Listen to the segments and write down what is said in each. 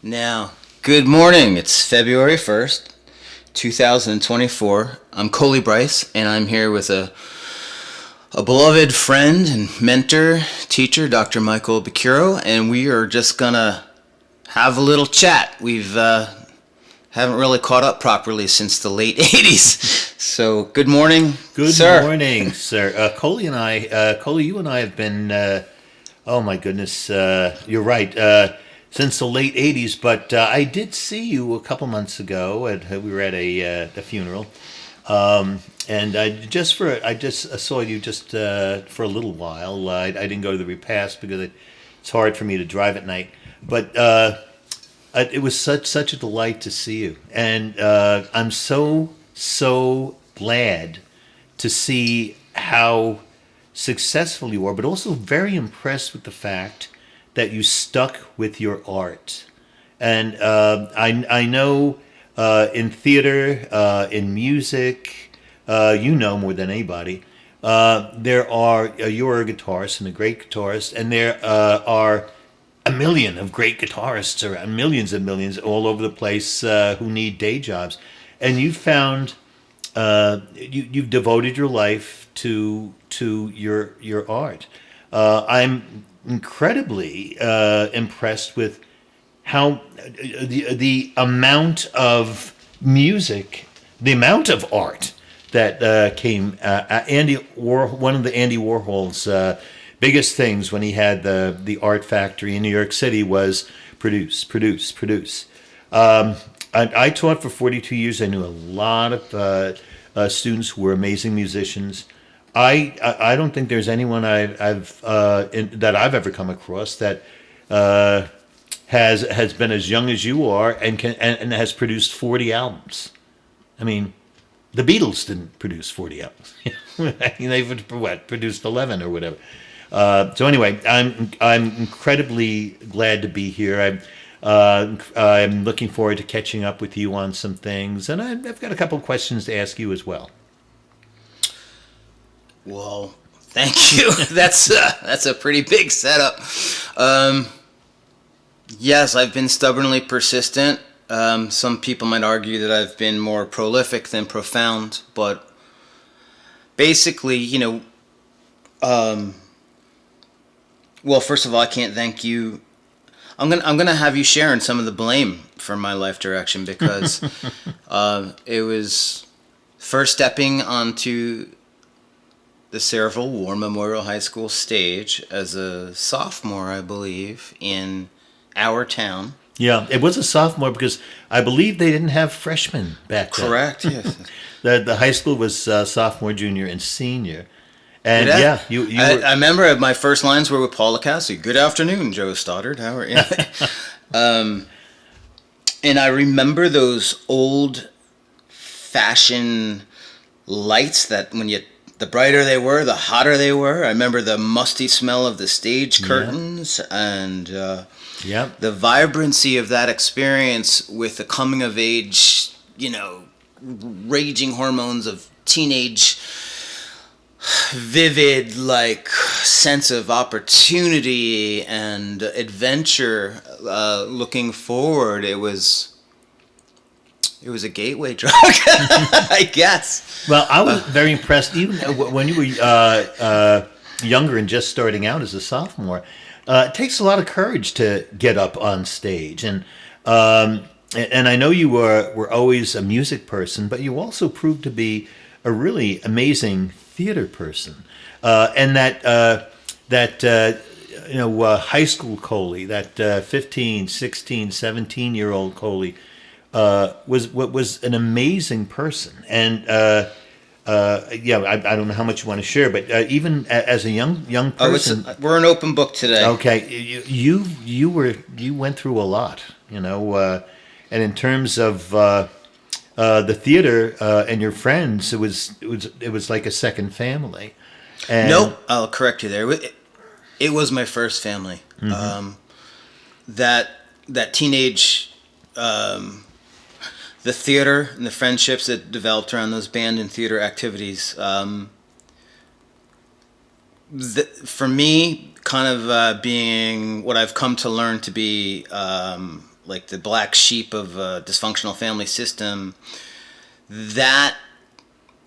Now, good morning. It's February 1st, 2024. I'm Colie Brice, and I'm here with a beloved friend and mentor, teacher, Dr. Michael Picuirro, and we are just gonna have a little chat. We've haven't really caught up properly since the late 80s. So, good morning, sir. Good morning, sir. Colie, you and I have been, oh my goodness, you're right, since the late 80s, but I did see you a couple months ago. We were at a funeral. And I just saw you just for a little while. I didn't go to the repast because it's hard for me to drive at night. But it was such a delight to see you, and I'm so glad to see how successful you are, but also very impressed with the fact that you stuck with your art. And I know in theater, in music, you know more than anybody. There are you're a guitarist and a great guitarist, and there are a million of great guitarists, or millions and millions all over the place who need day jobs, and you found you've devoted your life to your art. I'm incredibly impressed with how the amount of music, the amount of art that came. One of the Andy Warhol's biggest things when he had the art factory in New York City was produce. I taught for 42 years. I knew a lot of students who were amazing musicians. I don't think there's anyone that I've ever come across that has been as young as you are and has produced 40 albums. I mean, the Beatles didn't produce 40 albums. They've produced 11 or whatever. So anyway, I'm incredibly glad to be here. I'm looking forward to catching up with you on some things, and I've got a couple of questions to ask you as well. Well, thank you. That's a pretty big setup. Yes, I've been stubbornly persistent. Some people might argue that I've been more prolific than profound, but basically, well, first of all, I can't thank you. I'm gonna have you sharing some of the blame for my life direction because it was first stepping onto the Saraville War Memorial High School stage as a sophomore, I believe, in our town. Yeah, it was a sophomore because I believe they didn't have freshmen back then. Correct. Yes. The high school was sophomore, junior, and senior. And you I remember my first lines were with Paula Cassie. Good afternoon, Joe Stoddard. How are you? And I remember those old fashioned lights that the brighter they were, the hotter they were. I remember the musty smell of the stage curtains and the vibrancy of that experience with the coming of age, raging hormones of teenage, vivid, sense of opportunity and adventure, looking forward. It was a gateway drug, I guess. Well, I was very impressed, even when you were younger and just starting out as a sophomore. It takes a lot of courage to get up on stage, and I know you were always a music person, but you also proved to be a really amazing theater person, and that high school Colie, that 15, 16, 17-year-old Colie, was an amazing person. And I don't know how much you want to share, but even as a young person, we're an open book today. Okay, you went through a lot, and in terms of the theater and your friends, it was like a second family. And nope, I'll correct you there. It was my first family. Mm-hmm. That teenage, the theater and the friendships that developed around those band and theater activities. For me, kind of being what I've come to learn to be like the black sheep of a dysfunctional family system, that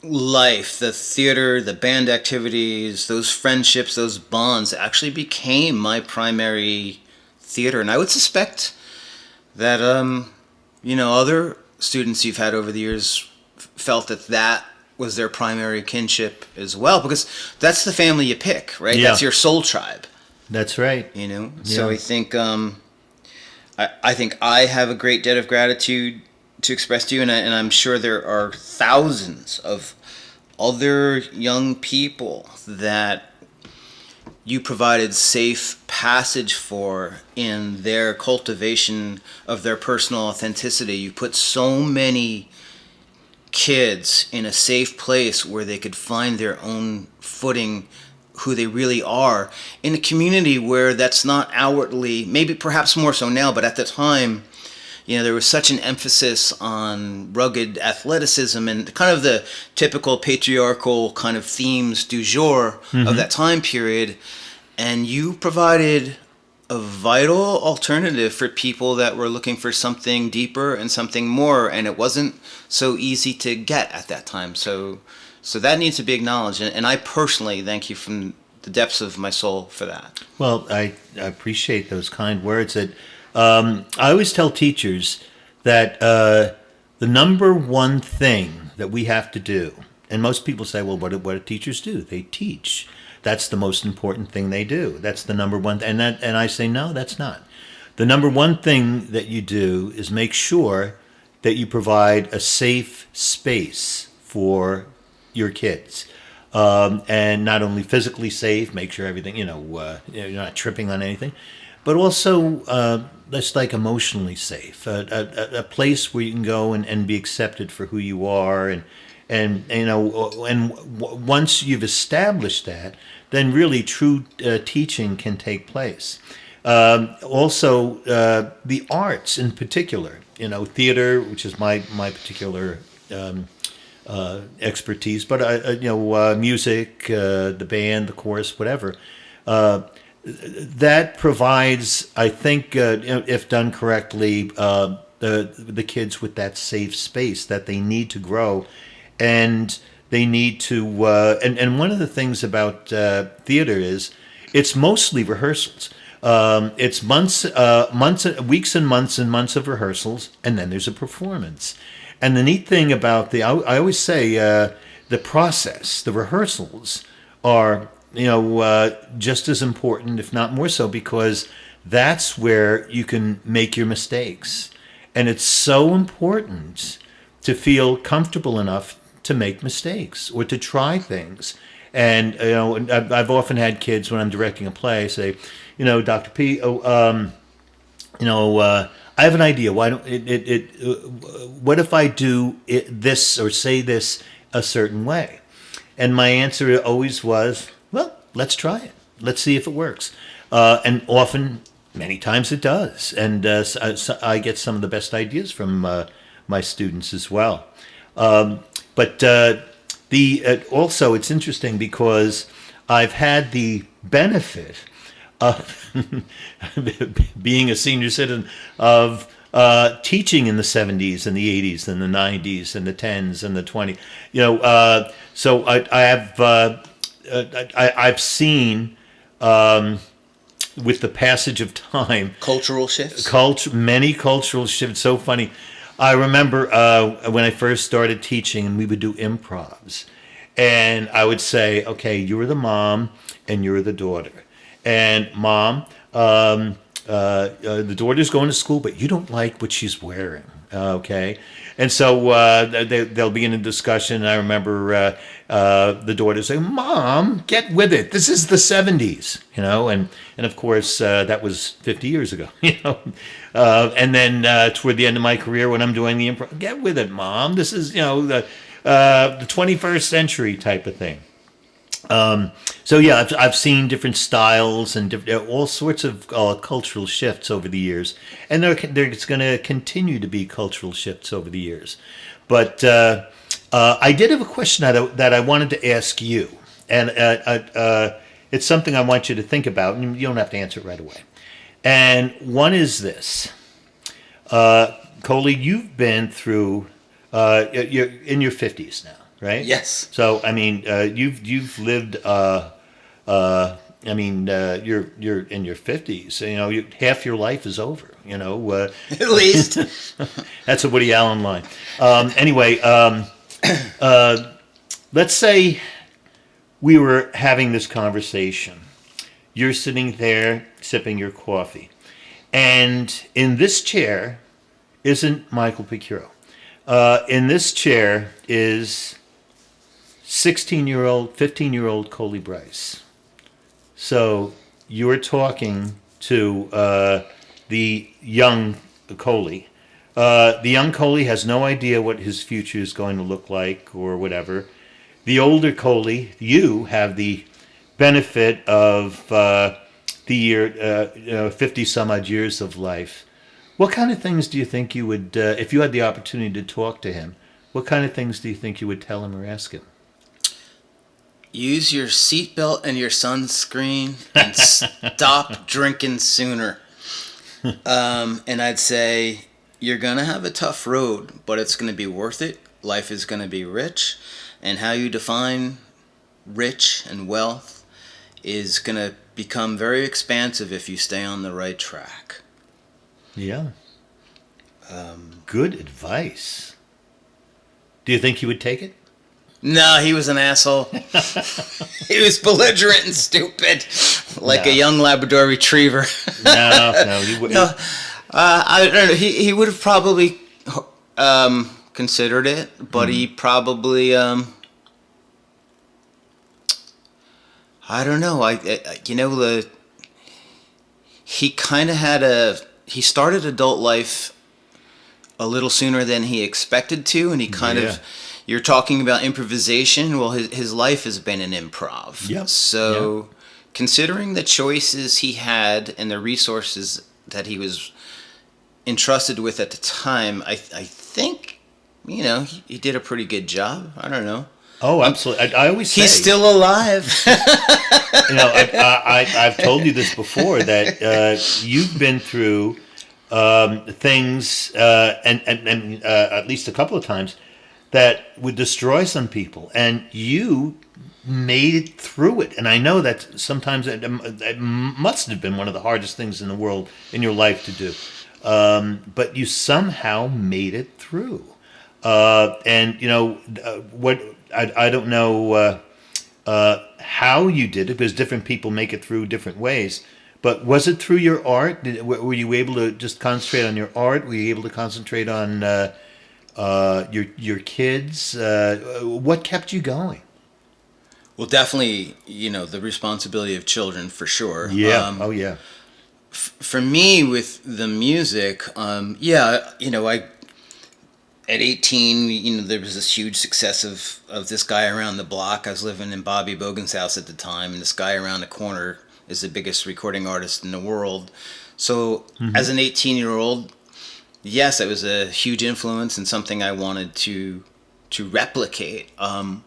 life, the theater, the band activities, those friendships, those bonds actually became my primary theater. And I would suspect that, other students you've had over the years felt that was their primary kinship as well, because that's the family you pick, right? Yeah. That's your soul tribe. That's right. So I think I think I have a great debt of gratitude to express to you, and I'm sure there are thousands of other young people that you provided safe passage for in their cultivation of their personal authenticity. You put so many kids in a safe place where they could find their own footing, who they really are, in a community where that's not outwardly, maybe perhaps more so now, but at the time, there was such an emphasis on rugged athleticism and kind of the typical patriarchal kind of themes du jour of that time period. And you provided a vital alternative for people that were looking for something deeper and something more, and it wasn't so easy to get at that time. So that needs to be acknowledged, and I personally thank you from the depths of my soul for that. Well, I appreciate those kind words. I always tell teachers that the number one thing that we have to do, and most people say, well, what do teachers do? They teach. That's the most important thing they do. That's the number one. And I say, no, that's not. The number one thing that you do is make sure that you provide a safe space for your kids. And not only physically safe, make sure everything, you're not tripping on anything, but also that's like emotionally safe, a place where you can go and be accepted for who you are, and once you've established that, then really true teaching can take place. Also, the arts in particular, theater, which is my particular expertise, but music, the band, the chorus, whatever. That provides, I think, if done correctly, the kids with that safe space that they need to grow, and they need to. And one of the things about theater is it's mostly rehearsals. It's weeks and months of rehearsals, and then there's a performance. And the neat thing about I always say the process, the rehearsals are just as important, if not more so, because that's where you can make your mistakes. And it's so important to feel comfortable enough to make mistakes or to try things. And I've often had kids when I'm directing a play say, Dr. P, I have an idea. Why don't what if I do this or say this a certain way? And my answer always was, well, let's try it. Let's see if it works. And often, many times it does. And so I get some of the best ideas from my students as well. But also, it's interesting because I've had the benefit of being a senior citizen of teaching in the 70s and the 80s and the 90s and the 10s and the 20s. So I have I've seen with the passage of time Cultural shifts. Many cultural shifts. So funny. I remember when I first started teaching, and we would do improvs, and I would say, "Okay, you're the mom, and you're the daughter." And mom, the daughter's going to school, but you don't like what she's wearing, okay? And so they'll be in a discussion. And I remember the daughter saying, "Mom, get with it. This is the '70s," And of course that was 50 years ago, And then toward the end of my career, when I'm doing the improv, "Get with it, Mom. This is the 21st century type of thing." So yeah, I've seen different styles and all sorts of cultural shifts over the years, and there's going to continue to be cultural shifts over the years. But I did have a question that I wanted to ask you, and it's something I want you to think about, and you don't have to answer it right away. And one is this: Colie, you've been through. You're in your 50s now, right? Yes. So I mean, you've lived. You're in your 50s. So, half your life is over. At least. That's a Woody Allen line. Anyway, let's say we were having this conversation. You're sitting there sipping your coffee, and in this chair isn't Michael Picuirro. In this chair is 16-year-old, 15-year-old Colie Brice. So you're talking to the young Colie. The young Colie has no idea what his future is going to look like or whatever. The older Colie, you have the benefit of the year, 50 some odd years of life. What kind of things do you think you would, if you had the opportunity to talk to him, what kind of things do you think you would tell him or ask him? Use your seatbelt and your sunscreen and stop drinking sooner. And I'd say, you're going to have a tough road, but it's going to be worth it. Life is going to be rich. And how you define rich and wealth is going to become very expansive if you stay on the right track. Yeah. Good advice. Do you think he would take it? No, he was an asshole. He was belligerent and stupid, like a young Labrador Retriever. No, he wouldn't. No, I don't know. He would have probably considered it, but he probably I don't know. He kind of had he started adult life a little sooner than he expected to, and he kind of. You're talking about improvisation. Well, his life has been an improv. Yep. So, considering the choices he had and the resources that he was entrusted with at the time, I think, he did a pretty good job. I don't know. Oh, absolutely. I always say he's still alive. I've told you this before that you've been through things, and at least a couple of times, that would destroy some people, and you made it through it. And I know that sometimes it must have been one of the hardest things in the world in your life to do, but you somehow made it through. What I don't know how you did it, because different people make it through different ways. But was it through your art? Were you able to just concentrate on your art? Were you able to concentrate on your kids? What kept you going? Well, definitely, the responsibility of children, for sure. Yeah. For me, with the music, at 18, there was this huge success of this guy around the block. I was living in Bobby Bogan's house at the time, and this guy around the corner is the biggest recording artist in the world. So, as an 18-year-old, yes, it was a huge influence and something I wanted to replicate. I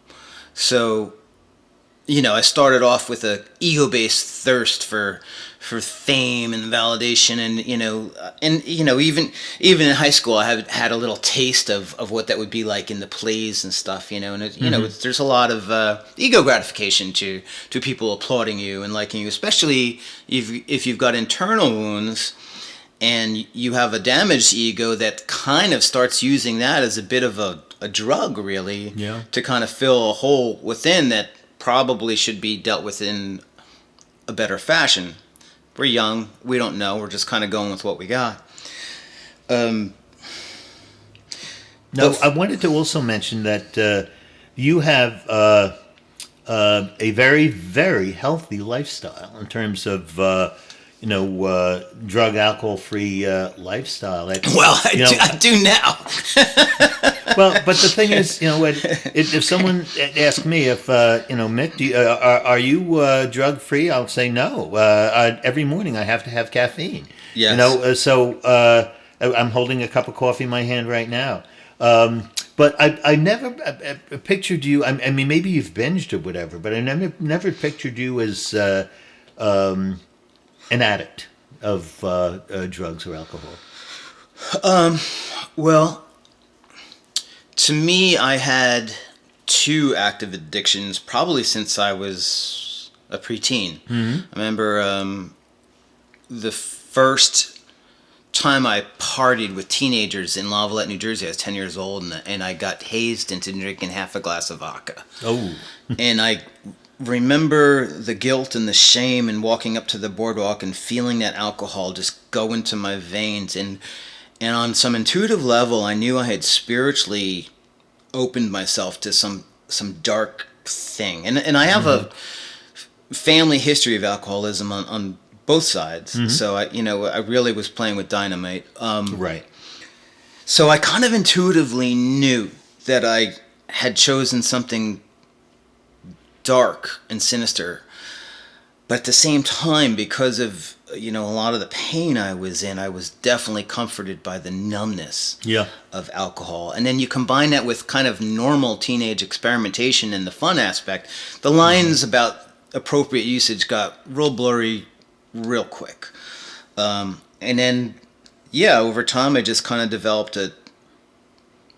started off with a ego-based thirst for fame and validation, and even in high school, I had a little taste of what that would be like in the plays and stuff, there's a lot of ego gratification to people applauding you and liking you, especially if you've got internal wounds and you have a damaged ego that kind of starts using that as a bit of a drug, really, to kind of fill a hole within that probably should be dealt with in a better fashion. We're young. We don't know. We're just kind of going with what we got. I wanted to also mention that you have a very, very healthy lifestyle in terms of drug, alcohol-free lifestyle. I do now. Well, but the thing is, if someone asked me if, Mick, are you drug-free? I'll say no. Every morning I have to have caffeine. Yes. So I'm holding a cup of coffee in my hand right now. But I never pictured you. I mean, maybe you've binged or whatever, but I never pictured you as an addict of drugs or alcohol. Well, to me, I had two active addictions probably since I was a preteen. I remember the first time I partied with teenagers in Lavallette, New Jersey. I was 10 years old, and I got hazed into drinking half a glass of vodka. Oh. And I remember the guilt and the shame and walking up to the boardwalk and feeling that alcohol just go into my veins. And on some intuitive level, I knew I had spiritually opened myself to some dark thing. And I have a family history of alcoholism on both sides. So I really was playing with dynamite. Right. So I kind of intuitively knew that I had chosen something dark and sinister. But at the same time, because of a lot of the pain I was in, I was definitely comforted by the numbness of alcohol. And then you combine that with kind of normal teenage experimentation and the fun aspect, the lines about appropriate usage got real blurry real quick. And then, over time I just kind of developed a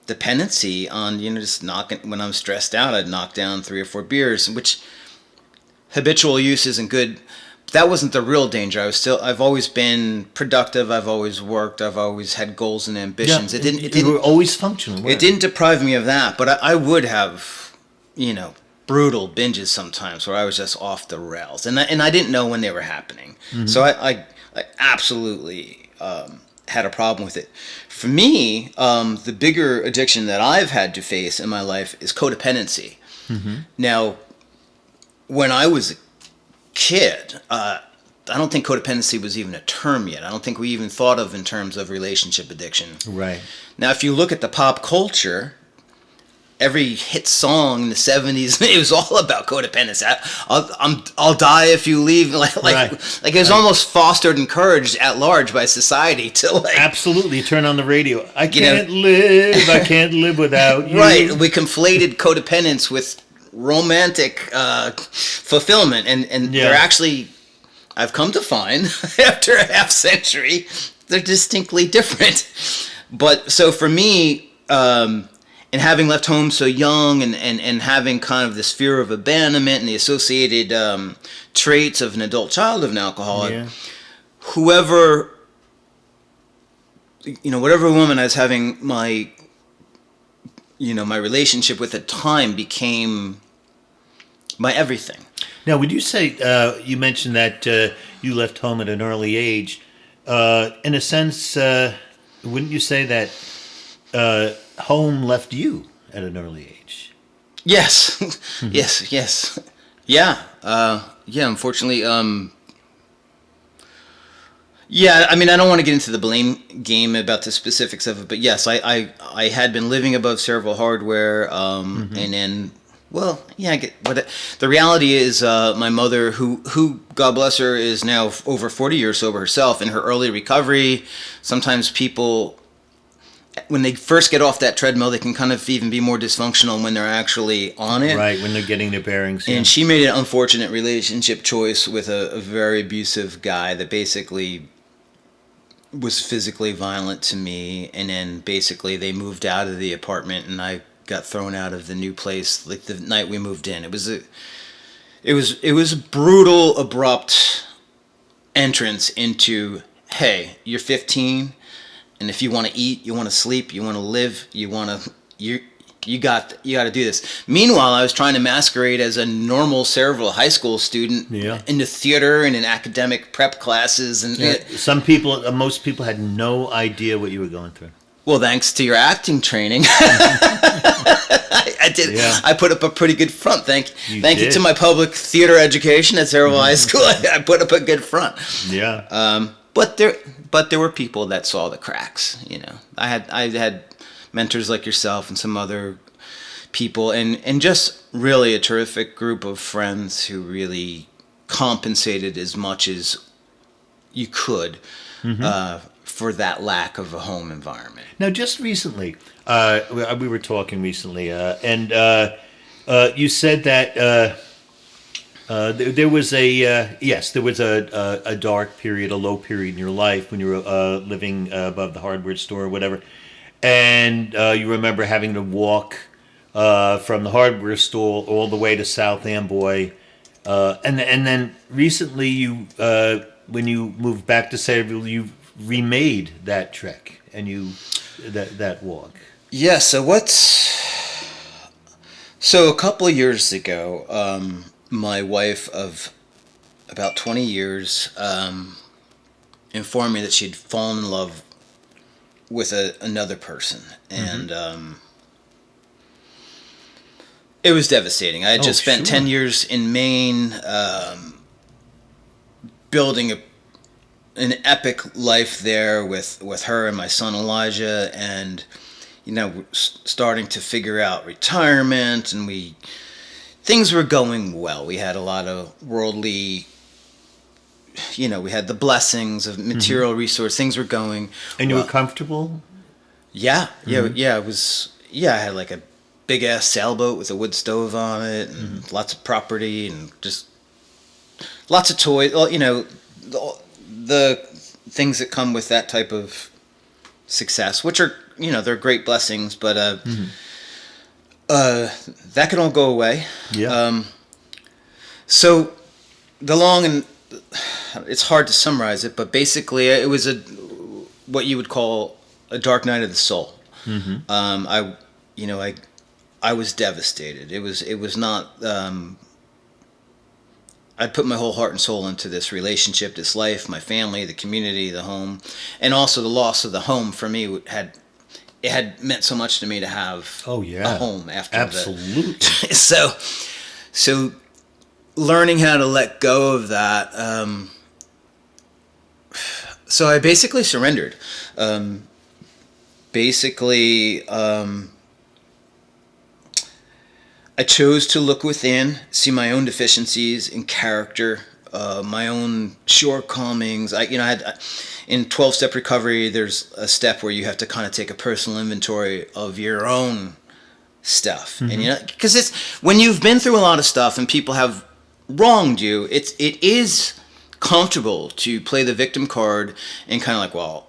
dependency on, just knocking, when I'm stressed out, I'd knock down 3 or 4 beers, which habitual use isn't good. That wasn't the real danger. I've always been productive. I've always worked. I've always had goals and ambitions. You were always functional. It didn't deprive me of that, but I would have, brutal binges sometimes where I was just off the rails, and I didn't know when they were happening. So I absolutely had a problem with it. For me, the bigger addiction that I've had to face in my life is codependency. Now, when I was a kid, I don't think codependency was even a term yet. I don't think we even thought of in terms of relationship addiction. Right. Now, if you look at the pop culture, every hit song in the 70s, it was all about codependency. I'll die if you leave. Like it was almost fostered, encouraged at large by society to Absolutely. Turn on the radio. I can't live without you. Right. We conflated codependence with romantic fulfillment, and they're actually, I've come to find after a half century, they're distinctly different. But so for me, and having left home so young, and having kind of this fear of abandonment and the associated traits of an adult child of an alcoholic, whatever woman I was having my relationship with at the time became my everything. Now, would you say, you mentioned that you left home at an early age. In a sense, wouldn't you say that home left you at an early age? Yes. Yes. Yeah. Unfortunately. I mean, I don't want to get into the blame game about the specifics of it, but yes, I had been living above Cerebral Hardware, and then, I get, but the reality is, my mother, who God bless her, is now over 40 years sober herself. In her early recovery, sometimes people, when they first get off that treadmill, they can kind of even be more dysfunctional when they're actually on it. Right, when they're getting their bearings. And she made an unfortunate relationship choice with a very abusive guy that basically was physically violent to me, and then basically they moved out of the apartment, and I got thrown out of the new place like the night we moved in. It was a brutal, abrupt entrance into, hey, you're 15, and if you want to eat, you want to sleep, you want to live, you got to do this. Meanwhile, I was trying to masquerade as a normal Cerebral high school student in the theater and in academic prep classes, and most people had no idea what you were going through. Well, thanks to your acting training, I did. Yeah. I put up a pretty good front. Thank you to my public theater education at Cerebral High School. I put up a good front. Yeah. But there were people that saw the cracks. I had mentors like yourself and some other people, and just really a terrific group of friends who really compensated as much as you could for that lack of a home environment. Now, just recently, we were talking recently, and you said that There was a dark period, a low period in your life when you were living above the hardware store or whatever, and you remember having to walk from the hardware store all the way to South Amboy, and then recently when you moved back to Sayreville, you remade that trek and that walk. Yeah. So a couple of years ago, my wife of about 20 years informed me that she'd fallen in love with another person, and it was devastating. I had just spent 10 years in Maine, building an epic life there with her and my son Elijah, and starting to figure out retirement, and things were going well. We had a lot of worldly, we had the blessings of material resource. Things were going. And you were comfortable? Yeah. It was. Yeah, I had like a big ass sailboat with a wood stove on it, and lots of property, and just lots of toys. Well, the things that come with that type of success, which are they're great blessings, but that can all go away. Yeah. So the long and it's hard to summarize it, but basically it was what you would call a dark night of the soul. I was devastated. It was not. I put my whole heart and soul into this relationship, this life, my family, the community, the home, and also the loss of the home for me had meant so much to me to have a home after absolutely. So learning how to let go of that. So I basically surrendered. I chose to look within, see my own deficiencies in character, my own shortcomings. I had in 12-step recovery, there's a step where you have to kind of take a personal inventory of your own stuff, and because it's when you've been through a lot of stuff and people have wronged you, it is comfortable to play the victim card and kind of like, well,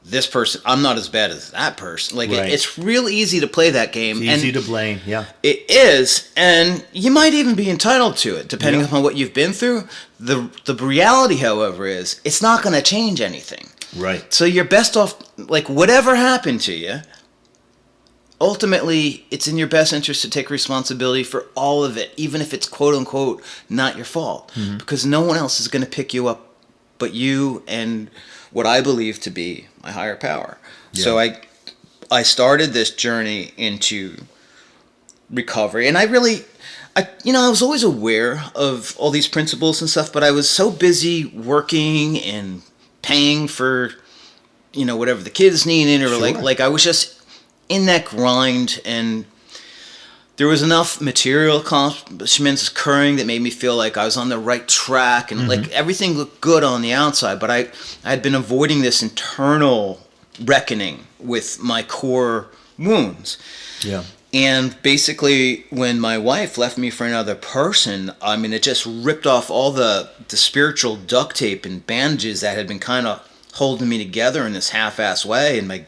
this person, I'm not as bad as that person. Like, right. It's real easy to play that game. It's easy to blame, yeah. It is, and you might even be entitled to it, depending upon what you've been through. The reality, however, is it's not going to change anything. Right. So you're best off, like, whatever happened to you, ultimately, it's in your best interest to take responsibility for all of it, even if it's quote-unquote not your fault. Because no one else is going to pick you up but you and what I believe to be my higher power. Yeah. So I started this journey into recovery, and I was always aware of all these principles and stuff, but I was so busy working and paying for, whatever the kids needed, or sure. like I was just in that grind, and there was enough material accomplishments occurring that made me feel like I was on the right track, and like everything looked good on the outside, but I had been avoiding this internal reckoning with my core wounds. Yeah. And basically, when my wife left me for another person, I mean, it just ripped off all the spiritual duct tape and bandages that had been kind of holding me together in this half-ass way, and my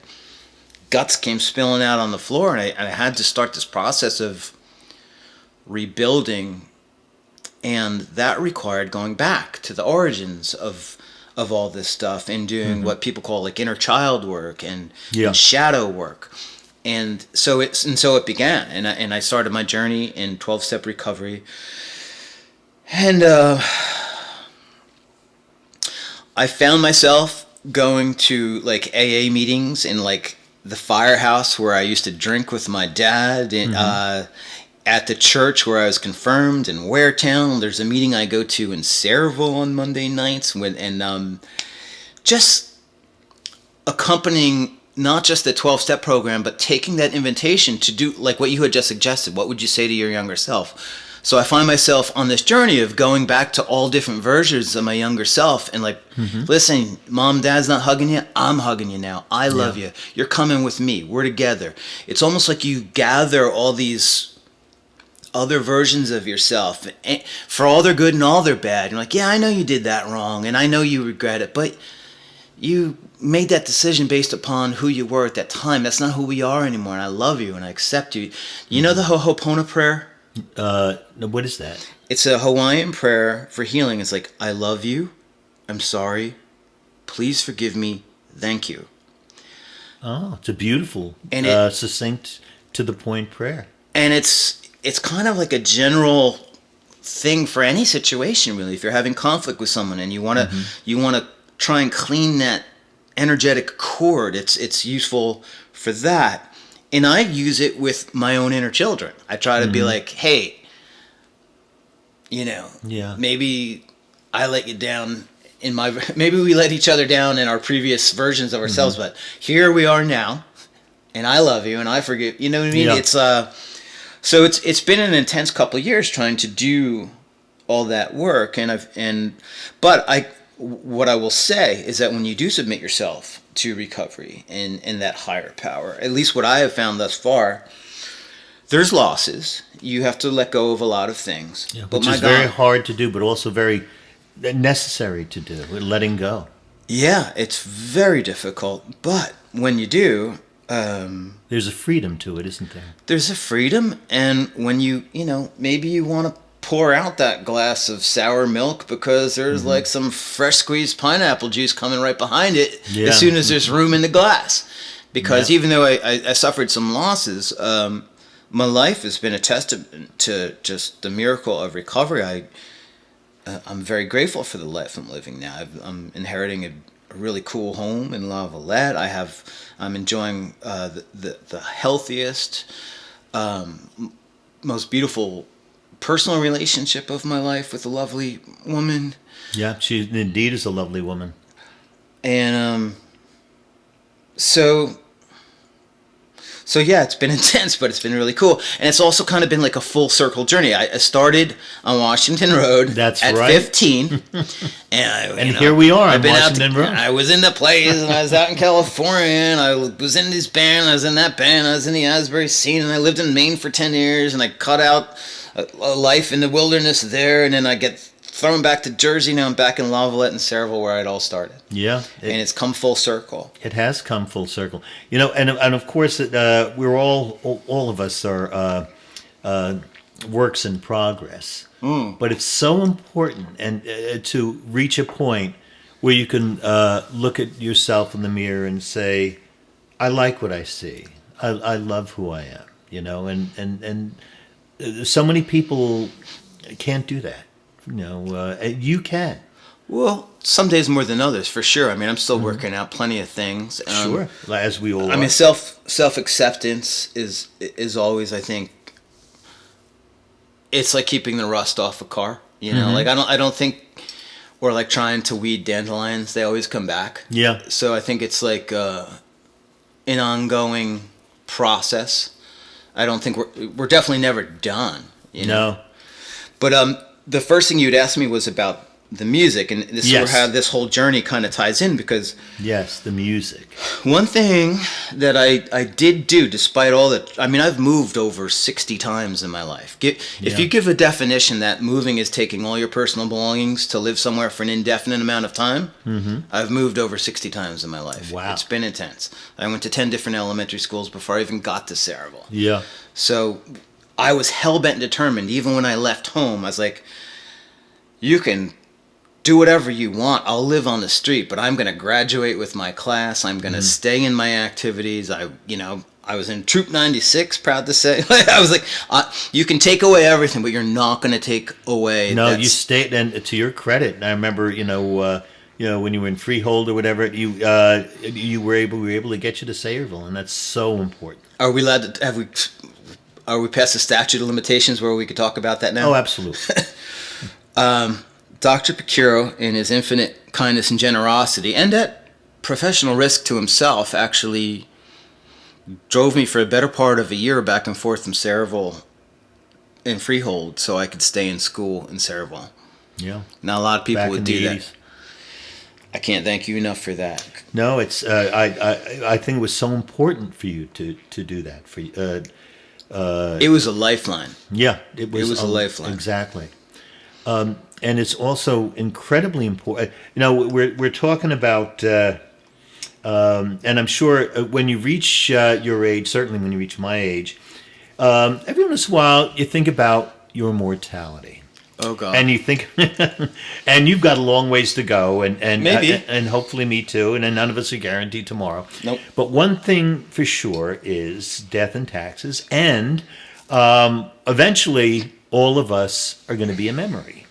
guts came spilling out on the floor, and I had to start this process of rebuilding, and that required going back to the origins of all this stuff and doing what people call like inner child work and shadow work, and so it began, and I started my journey in 12-step recovery, and I found myself going to like AA meetings in like the firehouse where I used to drink with my dad, and at the church where I was confirmed in Waretown. There's a meeting I go to in Sayreville on Monday nights, and just accompanying not just the 12-step program, but taking that invitation to do like what you had just suggested. What would you say to your younger self? So I find myself on this journey of going back to all different versions of my younger self and like, listen, mom, dad's not hugging you. I'm hugging you now. I love you. You're coming with me. We're together. It's almost like you gather all these other versions of yourself, for all their good and all their bad. You're like, yeah, I know you did that wrong, and I know you regret it, but you made that decision based upon who you were at that time. That's not who we are anymore, and I love you, and I accept you. You know the Ho'oponopono prayer? What is that? It's a Hawaiian prayer for healing. It's like, I love you, I'm sorry, please forgive me, thank you. Oh, it's a beautiful, And succinct, to the point prayer. And it's kind of like a general thing for any situation, really. If you're having conflict with someone and you want to try and clean that energetic cord, it's useful for that. And I use it with my own inner children. I try to be like, hey, maybe I let you down maybe we let each other down in our previous versions of ourselves, but here we are now, and I love you and I forgive. You know what I mean? Yeah. It's so it's been an intense couple of years trying to do all that work, but what I will say is that when you do submit yourself to recovery and that higher power, at least what I have found thus far, there's losses. You have to let go of a lot of things. Yeah, but which is very hard to do, but also very necessary to do, letting go. Yeah, it's very difficult, but when you do, there's a freedom to it, isn't there? There's a freedom, and when maybe you want to pour out that glass of sour milk because there's like some fresh squeezed pineapple juice coming right behind it as soon as there's room in the glass. Because even though I suffered some losses, my life has been a testament to just the miracle of recovery. I'm very grateful for the life I'm living now. I'm inheriting a really cool home in La Valette. I'm enjoying the healthiest, most beautiful personal relationship of my life with a lovely woman. Yeah, she indeed is a lovely woman. And So yeah, it's been intense, but it's been really cool. And it's also kind of been like a full circle journey. I started on Washington Road at 15. And here we are on Washington Road. I was in the plays, and I was out in California, and I was in this band, I was in that band, I was in the Asbury scene, and I lived in Maine for 10 years, and I cut out a life in the wilderness there, and then I get thrown back to Jersey. Now I'm back in La Valette and Saraville where it all started. Yeah. And it's come full circle. It has come full circle. And of course, we're all of us are works in progress. But it's so important and to reach a point where you can look at yourself in the mirror and say, I like what I see. I love who I am, and so many people can't do that. You can. Well, some days more than others, for sure. I mean, I'm still working out plenty of things. Sure, as we all are. I mean, self acceptance is always, I think, it's like keeping the rust off a car. Like I don't think, or like trying to weed dandelions. They always come back. Yeah. So I think it's like an ongoing process. I don't think we're definitely never done. No. But the first thing you'd ask me was about the music, and this is how this whole journey kind of ties in, because yes, the music. One thing that I did do, despite all that, I mean, I've moved over 60 times in my life. If you give a definition that moving is taking all your personal belongings to live somewhere for an indefinite amount of time, I've moved over 60 times in my life. Wow. It's been intense. I went to 10 different elementary schools before I even got to Saraville. Yeah. So I was hell-bent determined. Even when I left home, I was like, you can do whatever you want. I'll live on the street, but I'm going to graduate with my class. I'm going to stay in my activities. I was in Troop 96, proud to say. I was like, you can take away everything, but you're not going to take away. No, you stayed, and to your credit, I remember, when you were in Freehold or whatever, we were able to get you to Saraville, and that's so important. Are we allowed to, are we past the statute of limitations where we could talk about that now? Oh, absolutely. Dr. Picuirro, in his infinite kindness and generosity, and at professional risk to himself, actually drove me for a better part of a year back and forth from Saraville and Freehold so I could stay in school in Saraville. Yeah. Now, a lot of people Back would in do the that. 80s. I can't thank you enough for that. No, it's I think it was so important for you to do that. It was a lifeline. Yeah, It was a lifeline. Exactly. And it's also incredibly important. We're talking about, and I'm sure when you reach your age, certainly when you reach my age, every once in a while you think about your mortality. Oh God! And you think, and you've got a long ways to go, and Maybe. and hopefully me too. And then none of us are guaranteed tomorrow. Nope. But one thing for sure is death and taxes, and eventually all of us are going to be a memory.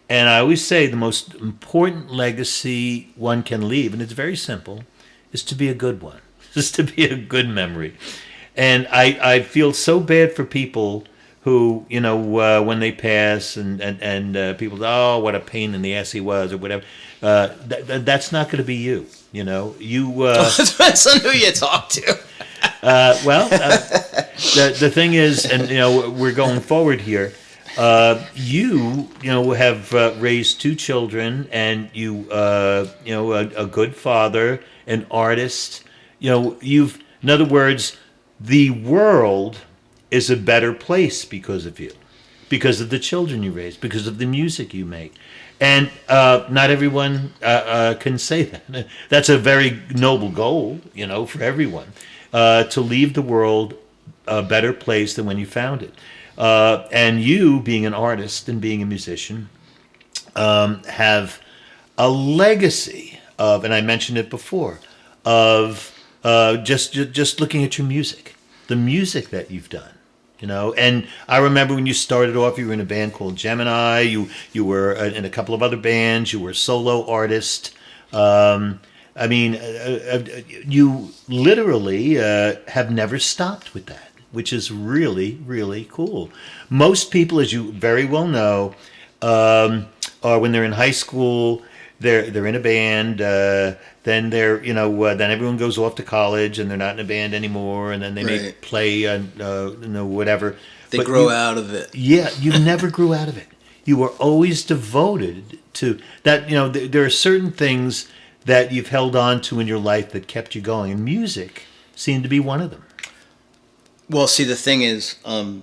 And I always say the most important legacy one can leave, and it's very simple, is to be a good one, just to be a good memory. And I feel so bad for people who, when they pass and people say, oh, what a pain in the ass he was, or whatever. That's not going to be you. Depends on who you talk to. The thing is, and we're going forward here. You have raised two children, and a good father, an artist. In other words, the world is a better place because of you, because of the children you raise, because of the music you make. And not everyone can say that. That's a very noble goal, for everyone, to leave the world a better place than when you found it. And you, being an artist and being a musician, have a legacy of, and I mentioned it before, of just looking at your music, the music that you've done. And I remember when you started off, you were in a band called Gemini. You were in a couple of other bands. You were a solo artist. You literally have never stopped with that, which is really, really cool. Most people, as you very well know, are when they're in high school, they're in a band. Then then everyone goes off to college and they're not in a band anymore, and then they may play, whatever. They grow out of it. Yeah, you never grew out of it. You were always devoted to that. There are certain things that you've held on to in your life that kept you going, and music seemed to be one of them. Well, see, the thing is, the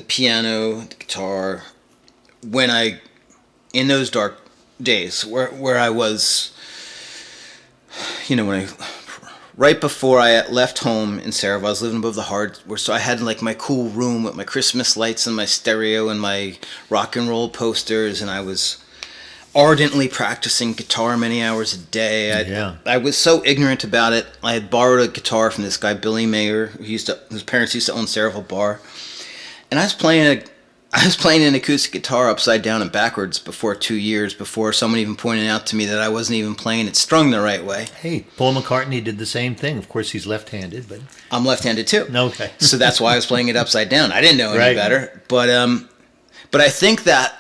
piano, the guitar, in those dark days where I was, right before I left home in Sarajevo, I was living above the hardware, so I had like my cool room with my Christmas lights and my stereo and my rock and roll posters, and I was ardently practicing guitar many hours a day. I was so ignorant about it. I had borrowed a guitar from this guy Billy Mayer, whose parents used to own Sarajevo Bar, and I was playing an acoustic guitar upside down and backwards for 2 years before someone even pointed out to me that I wasn't even playing it strung the right way. Hey, Paul McCartney did the same thing. Of course, he's left-handed, but I'm left-handed too. Okay. So that's why I was playing it upside down. I didn't know any better, but I think that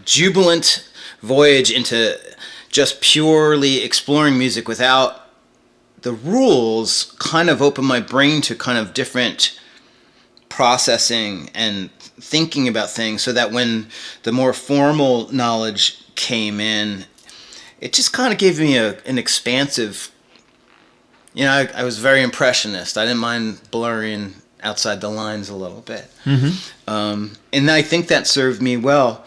jubilant voyage into just purely exploring music without the rules kind of opened my brain to kind of different processing and thinking about things, so that when the more formal knowledge came in, it just kind of gave me an expansive, I was very impressionist. I didn't mind blurring outside the lines a little bit. Mm-hmm. And I think that served me well.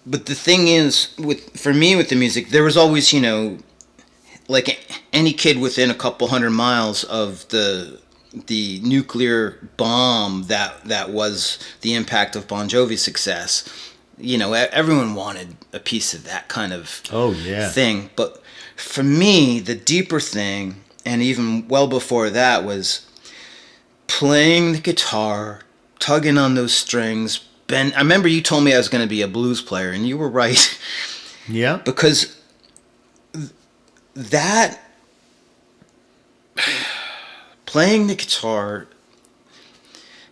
But the thing is, for me with the music, there was always, like any kid within a couple 100 miles of the nuclear bomb that was the impact of Bon Jovi's success. Everyone wanted a piece of that kind of thing. But for me, the deeper thing, and even well before that, was playing the guitar, tugging on those strings. Ben, I remember you told me I was going to be a blues player, and you were right. Yeah. Because that... playing the guitar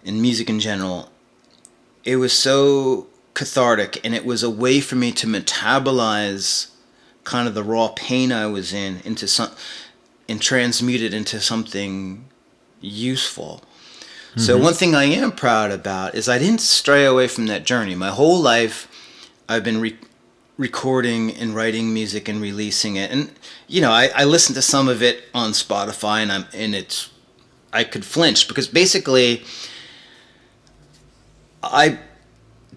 and music in general, it was so cathartic, and it was a way for me to metabolize kind of the raw pain I was in and transmute it into something useful. Mm-hmm. So one thing I am proud about is I didn't stray away from that journey. My whole life I've been recording and writing music and releasing it, and I listen to some of it on Spotify, and it's I could flinch, because basically I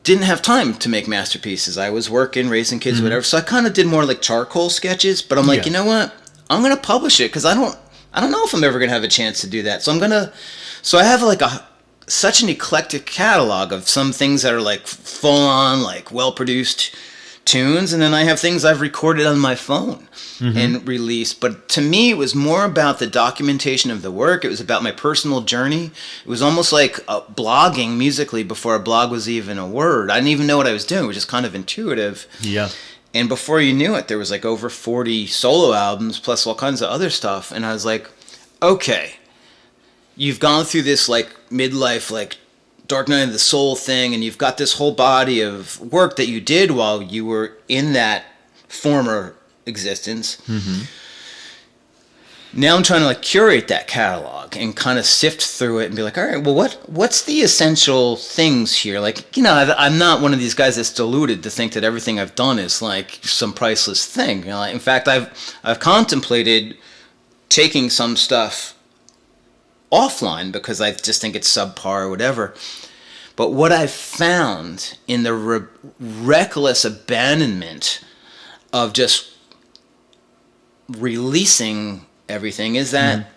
didn't have time to make masterpieces. I was working, raising kids, whatever. So I kind of did more like charcoal sketches. But I'm like, you know what? I'm gonna publish it, because I don't know if I'm ever gonna have a chance to do that. So I have like such an eclectic catalog of some things that are like full on, like well produced tunes, and then I have things I've recorded on my phone and released. But to me, it was more about the documentation of the work. It was about my personal journey. It was almost like blogging musically before a blog was even a word. I didn't even know what I was doing. It was just kind of intuitive. Yeah. And before you knew it, there was like over 40 solo albums plus all kinds of other stuff. And I was like, okay, you've gone through this like midlife, like Dark Night of the Soul thing, and you've got this whole body of work that you did while you were in that former existence. Now I'm trying to like curate that catalog and kind of sift through it and be like, all right, well, what's the essential things here? Like, you know, I'm not one of these guys that's deluded to think that everything I've done is like some priceless thing. You know, in fact, I've contemplated taking some stuff offline because I just think it's subpar or whatever. But what I've found in the reckless abandonment of just releasing everything is that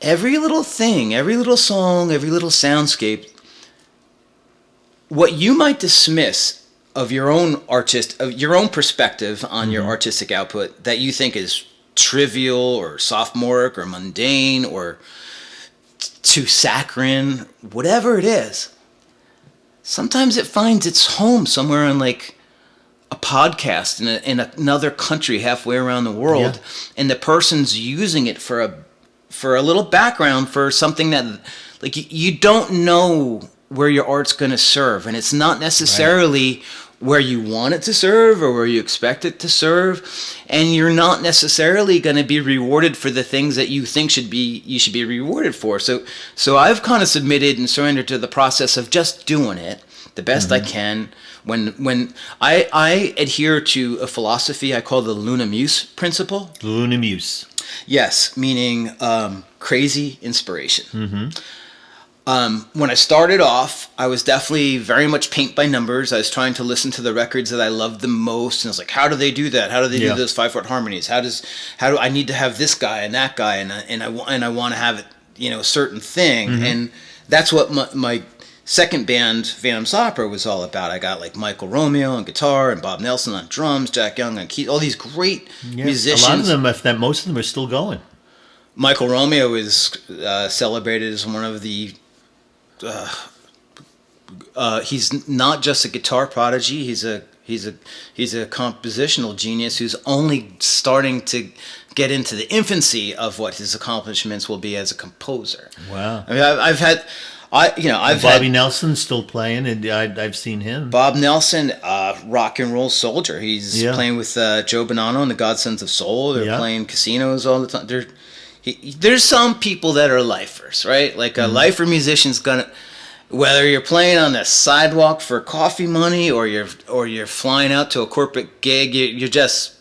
every little thing, every little song, every little soundscape, what you might dismiss of your own perspective on your artistic output that you think is trivial or sophomoric or mundane or too saccharine, whatever it is, sometimes it finds its home somewhere on like a podcast in another country halfway around the world, and the person's using it for a little background for something that like you don't know where your art's going to serve, and it's not necessarily where you want it to serve or where you expect it to serve, and you're not necessarily going to be rewarded for the things that you think you should be rewarded for. So I've kind of submitted and surrendered to the process of just doing it the best I can. When I adhere to a philosophy I call the Luna Muse principle. Luna Muse. Yes, meaning crazy inspiration. When I started off, I was definitely very much paint by numbers. I was trying to listen to the records that I loved the most, and I was like, how do they do that? How do they do those 5/4 harmonies? How do I need to have this guy and that guy, and I want to have it, you know, a certain thing, and that's what my second band, Phantom's Opera, was all about. I got like Michael Romeo on guitar and Bob Nelson on drums, Jack Young on keys, all these great musicians. A lot of them, if that, most of them are still going. Michael Romeo is celebrated as one of the. He's not just a guitar prodigy. He's a compositional genius who's only starting to get into the infancy of what his accomplishments will be as a composer. Wow! I mean, I've Bobby Nelson's still playing, and I've seen him. Bob Nelson, rock and roll soldier. He's playing with Joe Bonanno and the Godsons of Soul. They're playing casinos all the time. There's some people that are lifers, right? Like a lifer musician's gonna, whether you're playing on the sidewalk for coffee money or you're flying out to a corporate gig, you're just.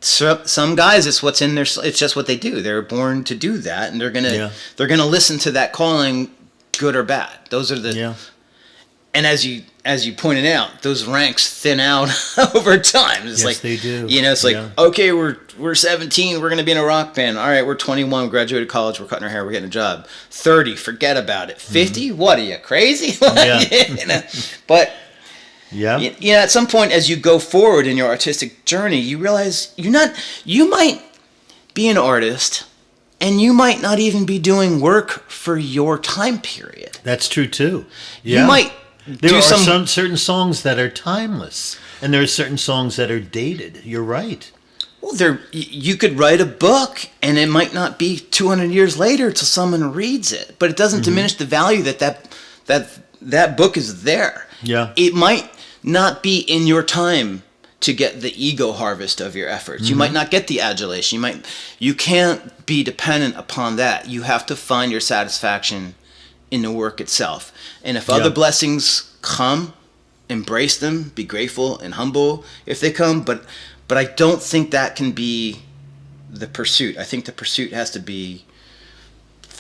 Some guys, it's what's in their. It's just what they do. They're born to do that, and they're gonna listen to that calling, good or bad. Those are the. And as you pointed out, those ranks thin out over time. It's like they do. You know, it's like okay, we're 17, we're gonna be in a rock band. All right, we're 21, we graduated college, we're cutting our hair, we're getting a job. 30, forget about it. 50, what are you crazy? You know? But at some point as you go forward in your artistic journey, you realize you might be an artist, and you might not even be doing work for your time period. That's true too. Yeah. You might. There are some certain songs that are timeless, and there are certain songs that are dated. You're right. Well, you could write a book, and it might not be 200 years later till someone reads it, but it doesn't diminish the value that book is there. Yeah. It might not be in your time to get the ego harvest of your efforts. You might not get the adulation. You can't be dependent upon that. You have to find your satisfaction in the work itself. And if other blessings come, embrace them, be grateful and humble if they come, but I don't think that can be the pursuit. I think the pursuit has to be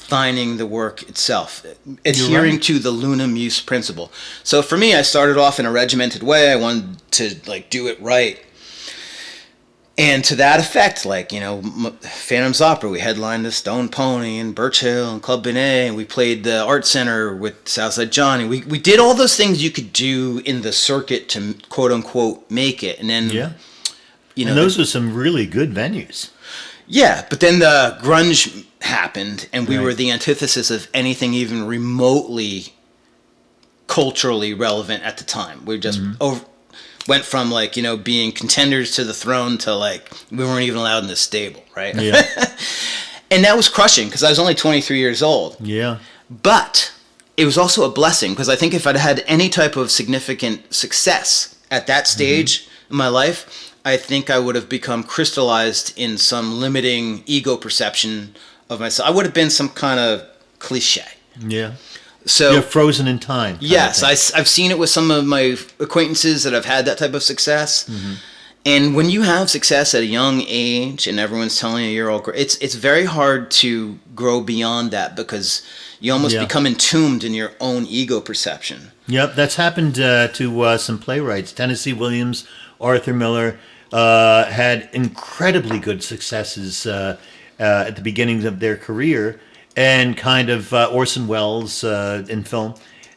refining the work itself, adhering to the Luna Muse principle. So for me, I started off in a regimented way. I wanted to like do it right. And to that effect, like, you know, Phantom's Opera, we headlined the Stone Pony and Birch Hill and Club Benet, and we played the Art Center with Southside Johnny. We did all those things you could do in the circuit to quote unquote make it. And then, you know, and those were some really good venues. Yeah, but then the grunge happened, and we were the antithesis of anything even remotely culturally relevant at the time. We just went from, like, you know, being contenders to the throne to, like, we weren't even allowed in the stable, right? Yeah. And that was crushing, because I was only 23 years old. Yeah. But it was also a blessing, because I think if I'd had any type of significant success at that stage in my life, I think I would have become crystallized in some limiting ego perception of myself. I would have been some kind of cliche. Yeah. So you're frozen in time. Yes, I've seen it with some of my acquaintances that have had that type of success. And when you have success at a young age and everyone's telling you you're all great, it's very hard to grow beyond that, because you almost become entombed in your own ego perception. Yep, that's happened to some playwrights. Tennessee Williams, Arthur Miller had incredibly good successes at the beginnings of their career, and kind of Orson Welles in film,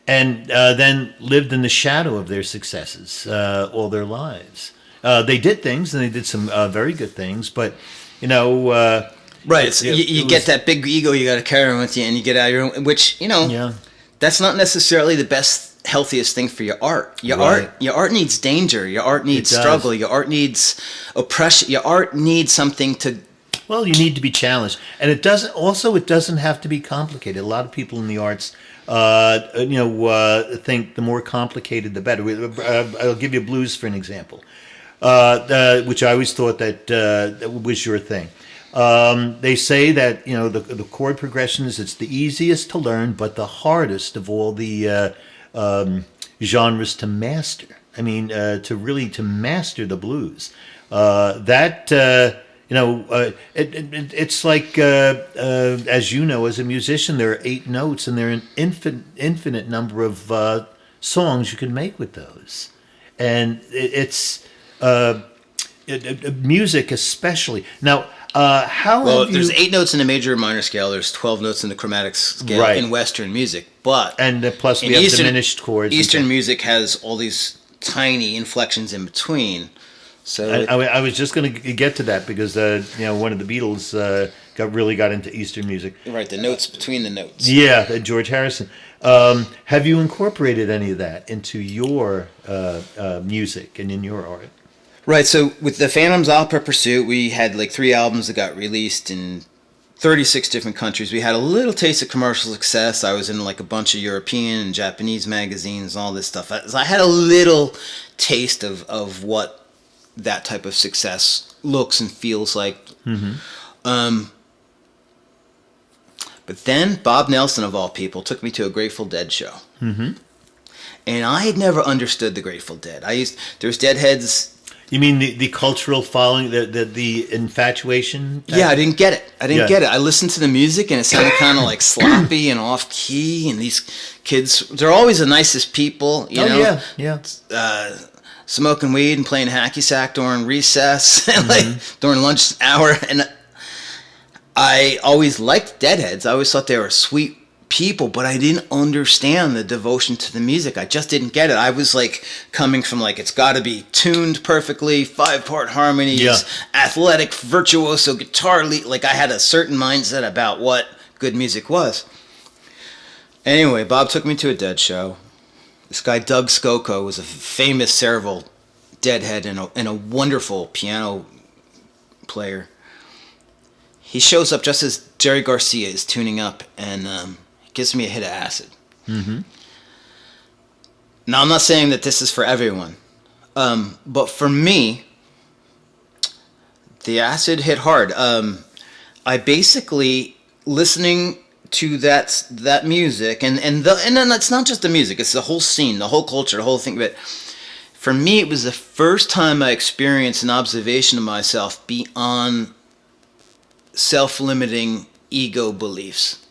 and then lived in the shadow of their successes all their lives. They did things, and they did some very good things, but, you know... right, you get that big ego you got to carry with you, and you get out of your own, which, you know, that's not necessarily the best, healthiest thing for your art. Your art needs danger. Your art needs struggle. Your art needs oppression. Your art needs something to... Well, you need to be challenged, and it doesn't have to be complicated. A lot of people in the arts, think the more complicated the better. I'll give you blues for an example, which I always thought that was your thing. They say that, you know, the chord progressions, it's the easiest to learn, but the hardest of all the genres to master. I mean, to master the blues. It's like, as you know, as a musician, there are 8 notes, and there are an infinite number of songs you can make with those. And it's music especially. Now, there's 8 notes in the major and minor scale. There's 12 notes in the chromatic scale in Western music. But plus we have diminished chords. Eastern music has all these tiny inflections in between. So I was just going to get to that, because one of the Beatles got into Eastern music. Right, the notes between the notes. Yeah, George Harrison. Have you incorporated any of that into your music and in your art? Right, so with the Phantom's Opera Pursuit, we had like 3 albums that got released in 36 different countries. We had a little taste of commercial success. I was in like a bunch of European and Japanese magazines and all this stuff. I had a little taste of what that type of success looks and feels like. But then Bob Nelson, of all people, took me to a Grateful Dead show. And I had never understood the Grateful Dead. There's Deadheads. You mean the cultural following, the infatuation? Yeah, I didn't get it. Get it. I listened to the music, and it sounded kind of like sloppy and off key. And these kids, they're always the nicest people, you know. Yeah. Smoking weed and playing hacky sack during recess and during lunch hour. And I always liked Deadheads. I always thought they were sweet people, but I didn't understand the devotion to the music. I just didn't get it. I was like coming from like, it's got to be tuned perfectly, 5-part harmonies, athletic, virtuoso guitar lead. Like I had a certain mindset about what good music was. Anyway, Bob took me to a Dead show. This guy, Doug Skoko, was a famous Cerebral Deadhead and a wonderful piano player. He shows up just as Jerry Garcia is tuning up, and gives me a hit of acid. Now, I'm not saying that this is for everyone, but for me, the acid hit hard. I basically, listening to that music, and then it's not just the music, it's the whole scene, the whole culture, the whole thing. But for me, it was the first time I experienced an observation of myself beyond self-limiting ego beliefs.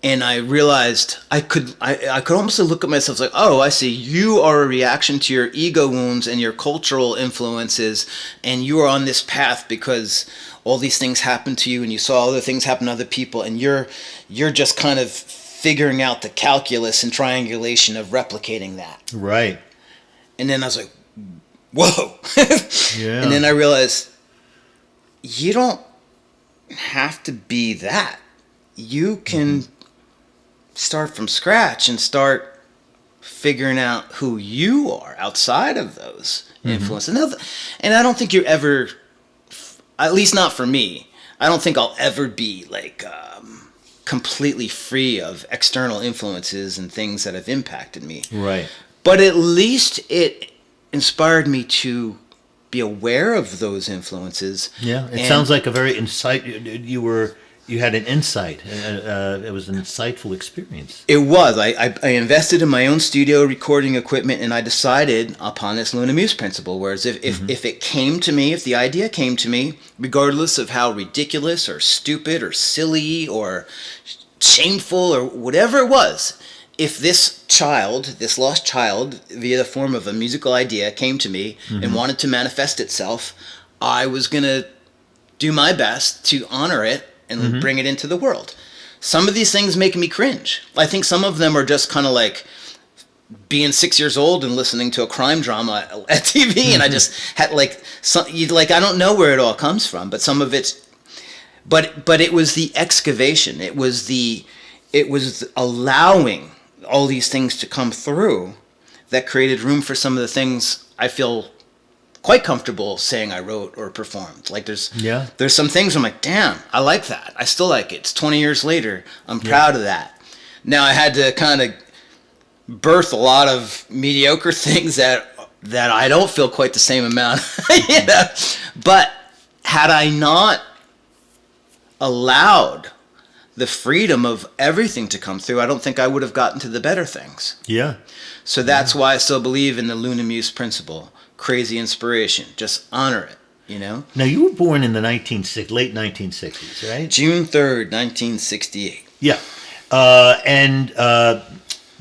And I realized I could almost look at myself like, oh, I see. You are a reaction to your ego wounds and your cultural influences, and you are on this path because all these things happened to you, and you saw other things happen to other people, and you're just kind of figuring out the calculus and triangulation of replicating that. Right. And then I was like, whoa. Yeah. And then I realized you don't have to be that. You can start from scratch and start figuring out who you are outside of those influences. And I don't think you're ever, at least not for me, I don't think I'll ever be like completely free of external influences and things that have impacted me. Right. But at least it inspired me to be aware of those influences. Yeah, it sounds like a very you had an insight. It was an insightful experience. It was. I invested in my own studio recording equipment, and I decided upon this Luna Muse principle. Whereas if it came to me, if the idea came to me, regardless of how ridiculous or stupid or silly or shameful or whatever it was, if this lost child, via the form of a musical idea, came to me and wanted to manifest itself, I was going to do my best to honor it and bring it into the world. Some of these things make me cringe. I think some of them are just kind of like being 6 years old and listening to a crime drama at TV, and I just had I don't know where it all comes from, but some of it's, but it was the excavation. It was allowing all these things to come through that created room for some of the things I feel quite comfortable saying I wrote or performed. Like there's some things I'm like, damn, I like that. I still like it. It's 20 years later. I'm proud of that. Now I had to kind of birth a lot of mediocre things that I don't feel quite the same amount. But had I not allowed the freedom of everything to come through, I don't think I would have gotten to the better things. Yeah. So that's why I still believe in the Luna Muse principle. Crazy inspiration. Just honor it, you know? Now, you were born in the late 1960s, right? June 3rd, 1968. Yeah. And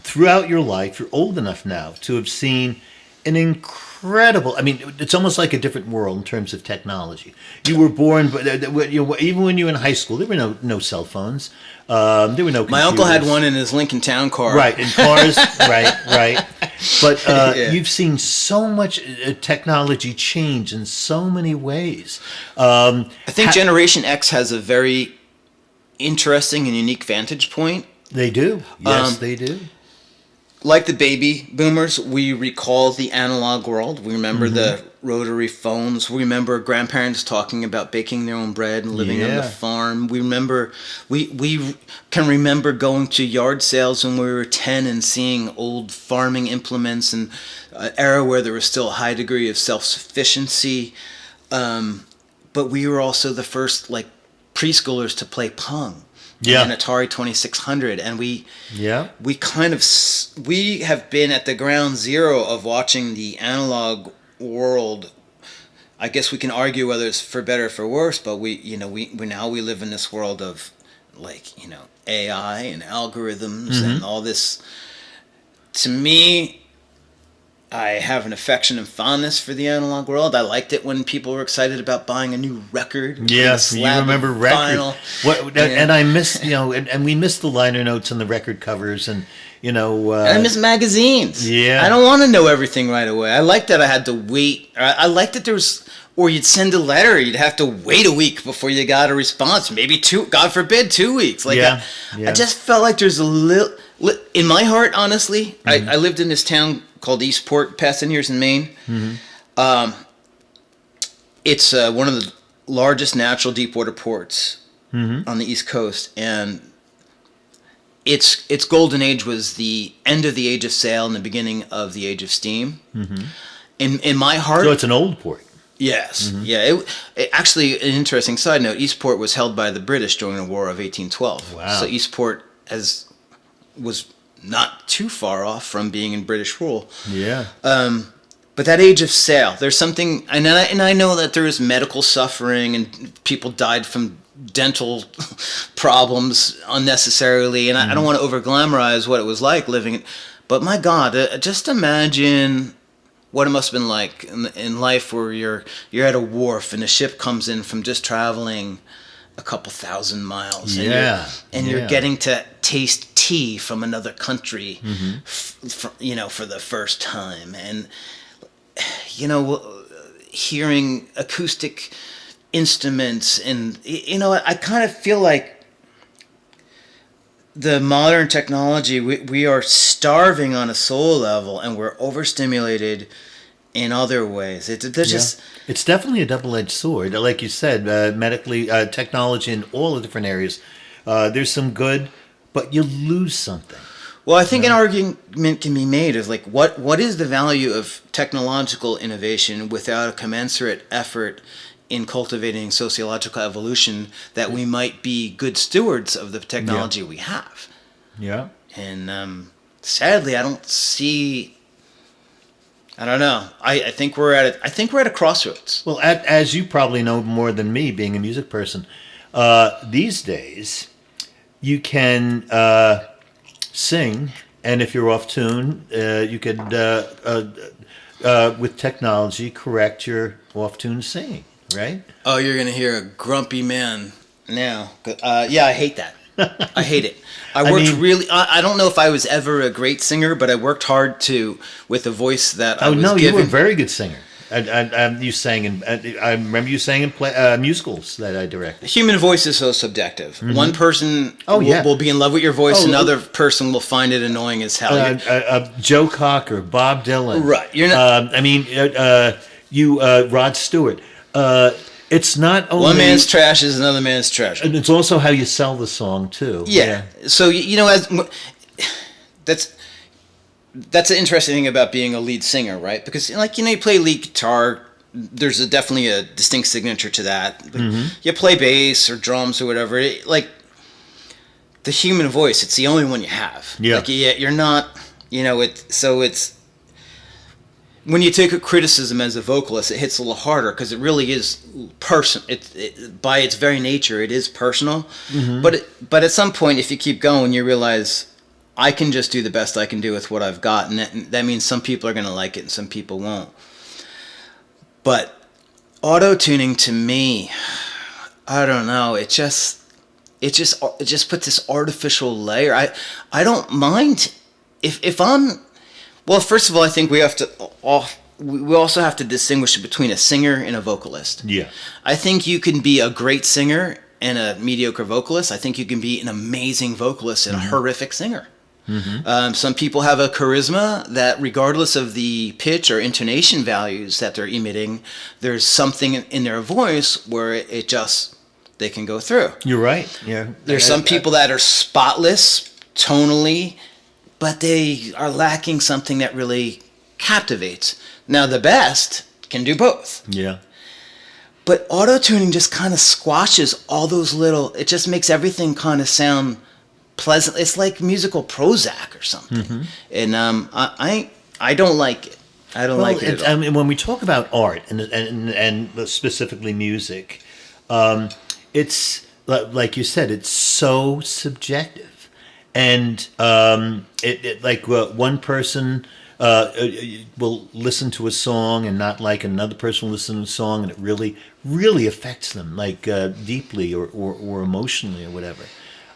throughout your life, you're old enough now to have seen an incredible, I mean, it's almost like a different world in terms of technology. You were born, but even when you were in high school, there were no cell phones. There were no computers. My uncle had one in his Lincoln Town car. Right, in cars, right. But you've seen so much technology change in so many ways. I think Generation X has a very interesting and unique vantage point. They do. Yes, they do. Like the baby boomers, we recall the analog world. We remember the rotary phones. We remember grandparents talking about baking their own bread and living on the farm. We can remember going to yard sales when we were 10 and seeing old farming implements and an era where there was still a high degree of self-sufficiency. But we were also the first preschoolers to play Pong. Yeah. And Atari 2600, and we have been at the ground zero of watching the analog world. I guess we can argue whether it's for better or for worse, but we live in this world of AI and algorithms and all this. To me, I have an affection and fondness for the analog world. I liked it when people were excited about buying a new record. Yes, you remember record. And I miss, and we miss the liner notes and the record covers, and and I miss magazines. Yeah, I don't want to know everything right away. I liked that I had to wait. I liked that there was, or you'd send a letter, you'd have to wait a week before you got a response. Maybe God forbid, 2 weeks. I just felt like there's a little. In my heart, honestly, I lived in this town called Eastport, Passengers in Maine. It's one of the largest natural deep water ports on the East Coast, and its golden age was the end of the age of sail and the beginning of the age of steam. In my heart, so it's an old port. Yes, yeah. It actually, an interesting side note: Eastport was held by the British during the War of 1812. Wow! So Eastport was not too far off from being in British rule. Yeah. But that age of sail, there's something, and I know that there is medical suffering and people died from dental problems unnecessarily, and I don't want to over glamorize what it was like living. But my God, just imagine what it must have been like in life, where you're at a wharf and a ship comes in from just traveling a couple thousand miles, and you're getting to taste tea from another country, for the first time, and hearing acoustic instruments, and I kind of feel like the modern technology, we are starving on a soul level, and we're overstimulated in other ways. It's definitely a double-edged sword, like you said. Medically, technology in all the different areas. There's some good, but you lose something. Well, I think an argument can be made of like what is the value of technological innovation without a commensurate effort in cultivating sociological evolution, that we might be good stewards of the technology we have. Yeah. And sadly, I don't see. I don't know. I think we're at a crossroads. Well, as you probably know more than me, being a music person, these days you can sing, and if you're off tune, you could with technology correct your off tune singing. Right? Oh, you're going to hear a grumpy man now. Yeah, I hate that. I hate it. I don't know if I was ever a great singer, but I worked hard with a voice that I was given. You were a very good singer. You sang in. I remember you sang in musicals that I directed. Human voice is so subjective. One person will be in love with your voice, another person will find it annoying as hell. Joe Cocker, Bob Dylan. Right. You're not. Rod Stewart. It's not only one man's trash is another man's treasure, and it's also how you sell the song too. Yeah. So that's an interesting thing about being a lead singer, right? Because you play lead guitar. There's definitely a distinct signature to that. You play bass or drums or whatever. The human voice. It's the only one you have. Yeah. You're not. It's. When you take a criticism as a vocalist, it hits a little harder because it really is by its very nature, it is personal. But at some point, if you keep going, you realize I can just do the best I can do with what I've got, and that means some people are going to like it and some people won't. But auto-tuning to me, I don't know. It just puts this artificial layer. I don't mind if I'm. Well, first of all, I think we also have to distinguish between a singer and a vocalist. Yeah. I think you can be a great singer and a mediocre vocalist. I think you can be an amazing vocalist and a horrific singer. Some people have a charisma that, regardless of the pitch or intonation values that they're emitting, there's something in their voice where they can go through. You're right. Yeah. There's some people that are spotless tonally, but they are lacking something that really captivates. Now, the best can do both. Yeah. But auto-tuning just kind of squashes all those little. It just makes everything kind of sound pleasant. It's like musical Prozac or something. And I don't like it. I don't like it at all. I mean, when we talk about art and specifically music, it's like you said, it's so subjective. And one person will listen to a song and not like another person will listen to a song, and it really, really affects them, deeply or emotionally or whatever.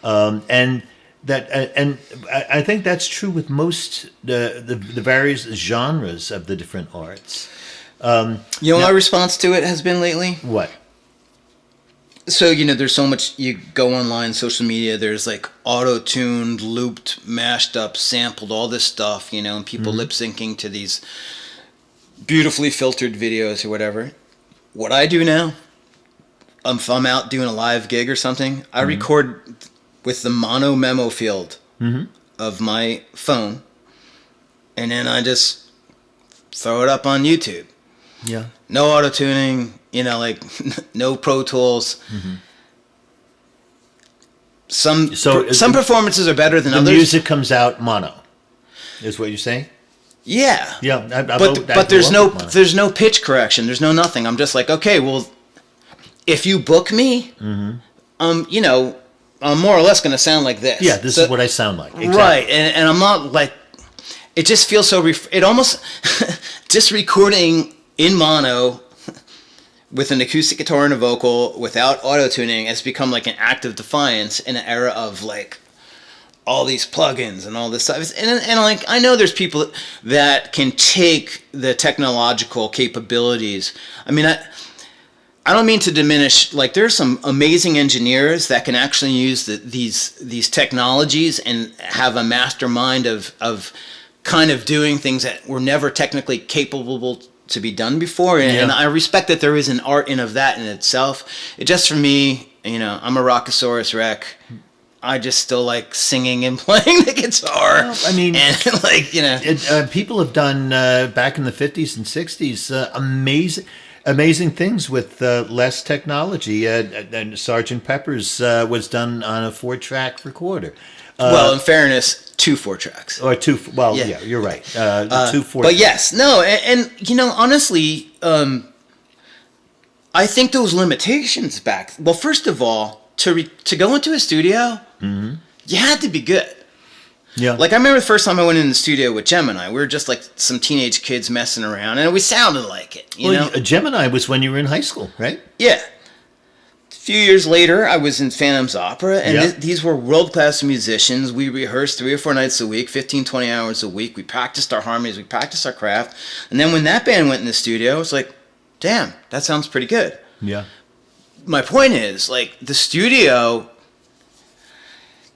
And I think that's true with most the various genres of the different arts. My response to it has been lately? What? So, there's so much, you go online, social media, there's auto-tuned, looped, mashed up, sampled, all this stuff, and people lip-syncing to these beautifully filtered videos or whatever. What I do now, if I'm out doing a live gig or something, I record with the mono memo field of my phone, and then I just throw it up on YouTube. Yeah. No auto-tuning, no Pro Tools. Some performances are better than others. The music comes out mono, is what you're saying? Yeah. Yeah. But there's no pitch correction. There's no nothing. I'm just like, okay, well, if you book me, you know, I'm more or less going to sound like this. Yeah, this is what I sound like. Exactly. Right, and I'm not like, it just feels so, it almost, just recording in mono with an acoustic guitar and a vocal without auto-tuning has become like an act of defiance in an era of like all these plugins and all this stuff. And like, I know there's people that can take the technological capabilities. I mean, I don't mean to diminish, like there's some amazing engineers that can actually use these technologies and have a mastermind of kind of doing things that were never technically capable to be done before. And I respect that there is an art of that in itself. It just, for me, you know, I'm a Rockosaurus wreck. I just still like singing and playing the guitar. Well, I mean, and like, you know, people have done back in the 50s and 60s amazing things with less technology. And Sgt. Pepper's was done on a 4-track recorder. Well, in fairness, 2 4-tracks. Or 2. Well, yeah, you're right. 2 4. But yes, no, and you know, honestly, I think those limitations back. Well, first of all, to go into a studio, you had to be good. Yeah. Like, I remember the first time I went in the studio with Gemini. We were just like some teenage kids messing around, and we sounded like it. You know, Gemini was when you were in high school, right? Yeah. A few years later, I was in Phantom's Opera, and these were world-class musicians. We rehearsed 3 or 4 nights a week, 15, 20 hours a week. We practiced our harmonies. We practiced our craft. And then when that band went in the studio, it's like, damn, that sounds pretty good. Yeah. My point is, like, the studio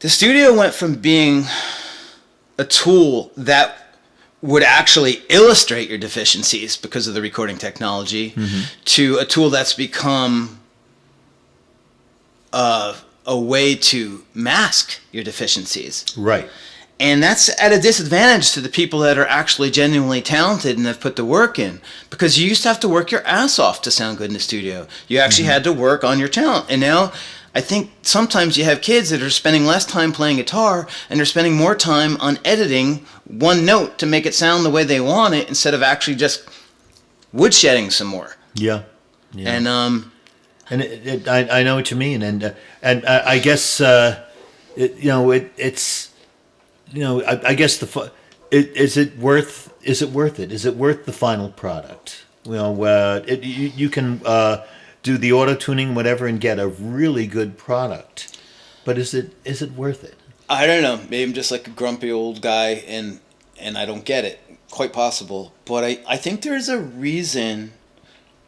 went from being a tool that would actually illustrate your deficiencies because of the recording technology to a tool that's become a way to mask your deficiencies. Right. And that's at a disadvantage to the people that are actually genuinely talented and have put the work in. Because you used to have to work your ass off to sound good in the studio. You actually had to work on your talent. And now I think sometimes you have kids that are spending less time playing guitar and they're spending more time on editing one note to make it sound the way they want it instead of actually just woodshedding some more. Yeah. And I know what you mean, and I guess it's I guess is it worth it? Is it worth the final product? You know, you can do the auto tuning, whatever, and get a really good product, but is it worth it? I don't know. Maybe I'm just like a grumpy old guy, and I don't get it. Quite possible, but I think there's a reason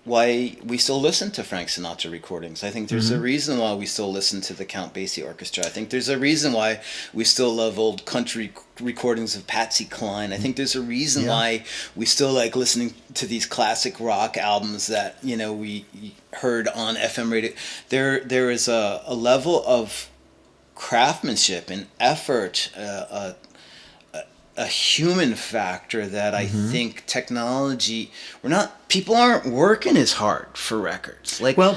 why we still listen to Frank Sinatra recordings. I think there's a reason why we still listen to the Count Basie Orchestra. I think there's a reason why we still love old country recordings of Patsy Cline. I think there's a reason why we still like listening to these classic rock albums that, you know, we heard on FM radio. There is a level of craftsmanship and effort, a human factor that I think technology, people aren't working as hard for records. Like, well,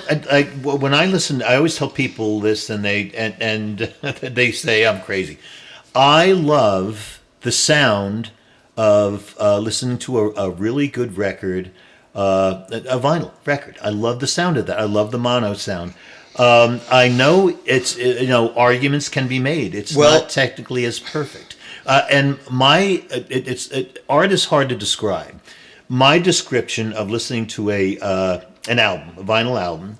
when I listen, I always tell people this, and they they say I'm crazy. I love the sound of listening to a really good record, a vinyl record. I love the sound of that. I love the mono sound. I know arguments can be made. It's not technically as perfect. And art is hard to describe. My description of listening to an album, a vinyl album,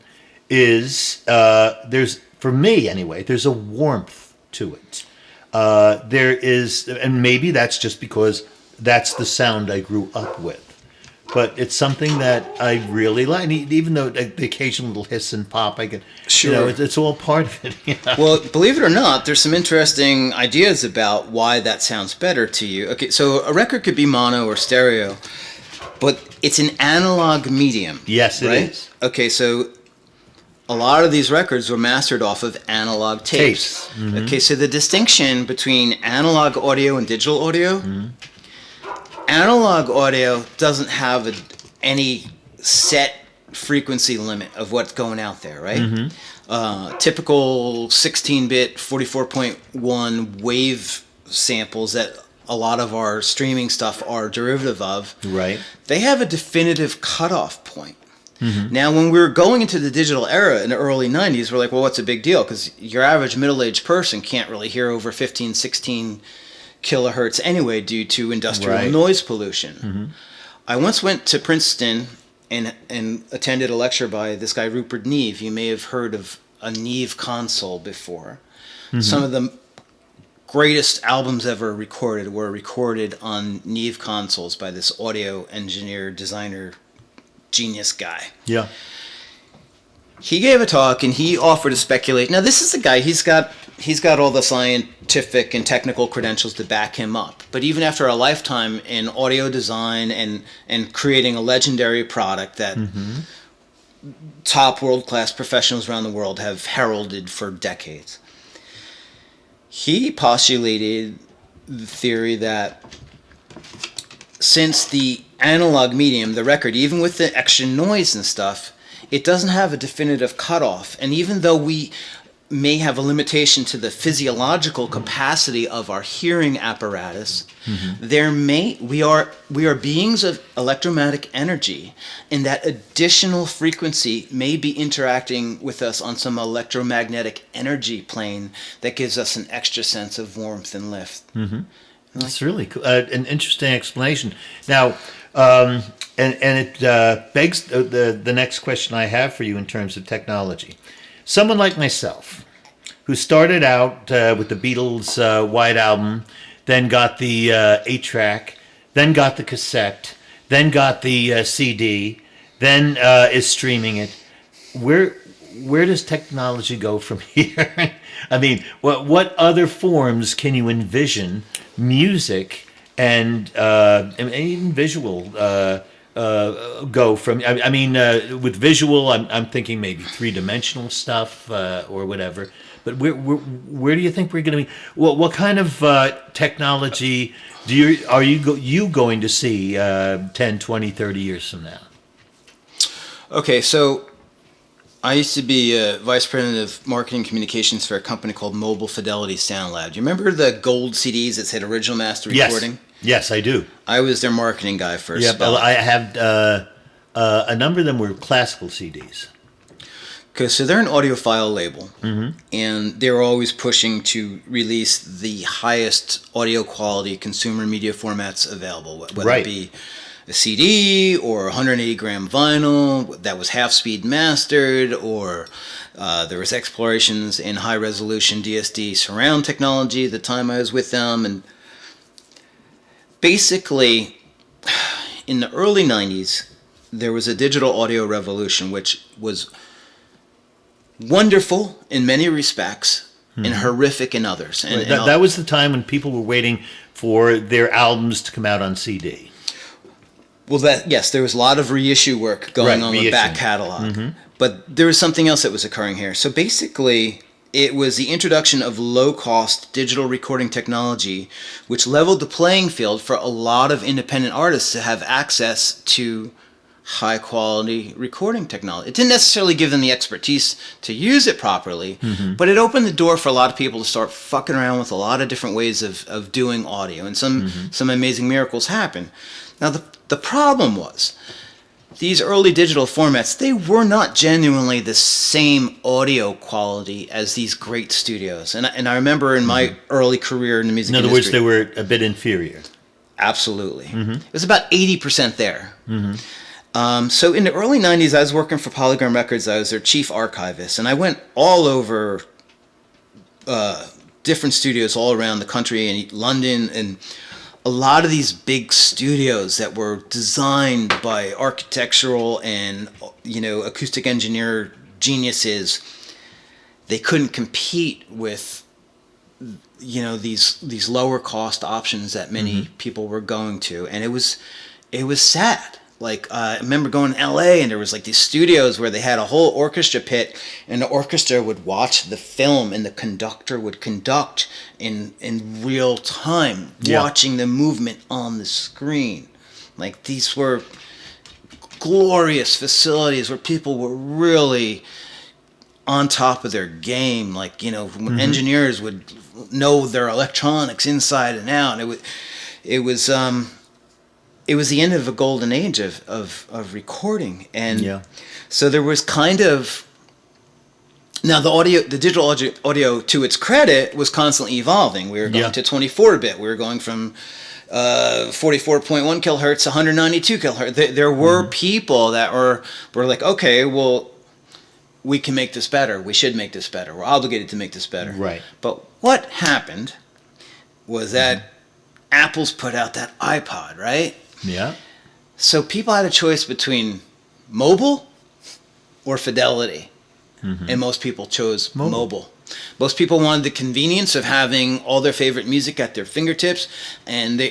is for me anyway, there's a warmth to it. There is, and maybe that's just because that's the sound I grew up with. But it's something that I really like, even though the occasional little hiss and pop, I can, it's all part of it. You know? Well, believe it or not, there's some interesting ideas about why that sounds better to you. Okay, so a record could be mono or stereo, but it's an analog medium. Yes, it is. Okay, so a lot of these records were mastered off of analog tapes. Okay, so the distinction between analog audio and digital audio. Analog audio doesn't have any set frequency limit of what's going out there, right? Typical 16-bit 44.1 wave samples that a lot of our streaming stuff are derivative of. Right. They have a definitive cutoff point. Now, when we were going into the digital era in the early 90s, we're like, well, what's a big deal? Because your average middle-aged person can't really hear over 15, 16 kilohertz anyway due to industrial noise pollution. I once went to Princeton and attended a lecture by this guy, Rupert Neve. You may have heard of a Neve console before. Some of the greatest albums ever recorded were recorded on Neve consoles by this audio engineer, designer, genius guy. Yeah. He gave a talk and he offered to speculate. Now, this is the guy, he's got all the scientific and technical credentials to back him up. But even after a lifetime in audio design and creating a legendary product that top world-class professionals around the world have heralded for decades, he postulated the theory that since the analog medium, the record, even with the extra noise and stuff, it doesn't have a definitive cutoff. And even though we may have a limitation to the physiological capacity of our hearing apparatus, we are beings of electromagnetic energy, and that additional frequency may be interacting with us on some electromagnetic energy plane that gives us an extra sense of warmth and lift. That's really cool. An interesting explanation. Now, and it begs the next question I have for you in terms of technology. Someone like myself, who started out with the Beatles' White Album, then got the 8-track, then got the cassette, then got the CD, then is streaming it. Where does technology go from here? I mean, what other forms can you envision music and even visual go from? I mean, with visual, I'm thinking maybe 3-dimensional stuff or whatever. But where do you think we're going to be? What kind of technology are you going to see 10, 20, 30 years from now? Okay, so I used to be vice president of marketing communications for a company called Mobile Fidelity Sound Lab. Do you remember the gold CDs that said original master recording? Yes, I do. I was their marketing guy first. Yeah, but I have a number of them were classical CDs. Okay, so they're an audiophile label, and they're always pushing to release the highest audio quality consumer media formats available, whether it be a CD or 180-gram vinyl that was half-speed mastered, or there was explorations in high-resolution DSD surround technology at the time I was with them. And basically, in the early 90s, there was a digital audio revolution, which was wonderful in many respects and horrific in others. And that was the time when people were waiting for their albums to come out on CD. Well, yes, there was a lot of reissue work going on the back catalog. But there was something else that was occurring here. So basically, it was the introduction of low-cost digital recording technology, which leveled the playing field for a lot of independent artists to have access to high-quality recording technology. It didn't necessarily give them the expertise to use it properly, but it opened the door for a lot of people to start fucking around with a lot of different ways of doing audio, and some amazing miracles happen. Now, the problem was, these early digital formats, they were not genuinely the same audio quality as these great studios. And I remember in my early career in the music industry... In other words, they were a bit inferior. Absolutely. It was about 80% there. So in the early 90s, I was working for Polygram Records. I was their chief archivist. And I went all over different studios all around the country, and London, and a lot of these big studios that were designed by architectural and acoustic engineer geniuses, they couldn't compete with these lower cost options that many people were going to, and it was sad. Like I remember going to LA, and there was like these studios where they had a whole orchestra pit, and the orchestra would watch the film, and the conductor would conduct in real time, watching the movement on the screen. Like these were glorious facilities where people were really on top of their game. Like engineers would know their electronics inside and out. And it was it was the end of a golden age of recording. And Yeah. so there was kind of, now the digital audio, to its credit, was constantly evolving. We were going to 24-bit. We were going from 44.1 kilohertz to 192 kilohertz. There were people that were like, okay, well, we can make this better. We should make this better. We're obligated to make this better. Right. But what happened was that Apple's put out that iPod, right? Yeah. So people had a choice between mobile or fidelity. And most people chose mobile. Most people wanted the convenience of having all their favorite music at their fingertips, and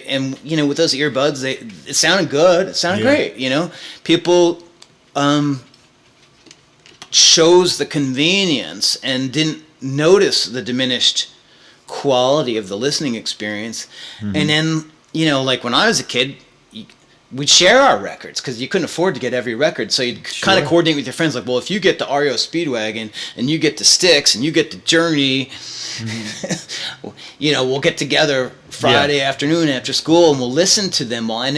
you know, with those earbuds, it sounded good. It sounded great. You know, people chose the convenience and didn't notice the diminished quality of the listening experience. And then, you know, like when I was a kid, we'd share our records because you couldn't afford to get every record. So you'd kind of coordinate with your friends, like, well, if you get the REO Speedwagon and you get the Styx and you get the Journey, you know, we'll get together Friday afternoon after school and we'll listen to them all. And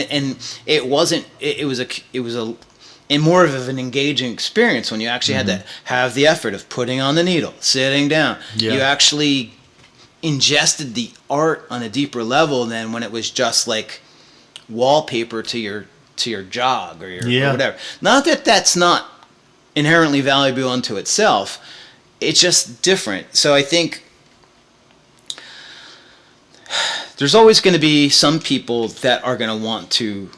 it wasn't, it was and more of an engaging experience when you actually had to have the effort of putting on the needle, sitting down. You actually ingested the art on a deeper level than when it was just like wallpaper to your jog or or whatever. Not that that's not inherently valuable unto itself. It's just different. So I think there's always going to be some people that are going to want to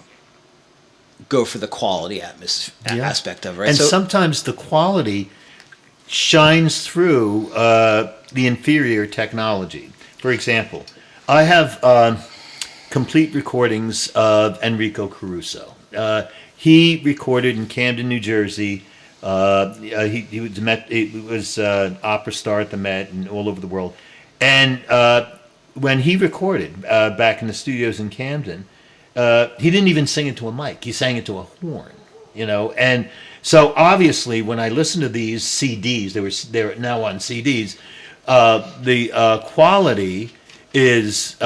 go for the quality aspect of it, right? And sometimes the quality shines through the inferior technology. For example, I have complete recordings of Enrico Caruso. He recorded in Camden, New Jersey. He was an opera star at the Met and all over the world. And when he recorded back in the studios in Camden, he didn't even sing into a mic. He sang into a horn, you know. And so obviously, when I listen to these CDs, they're now on CDs. The quality is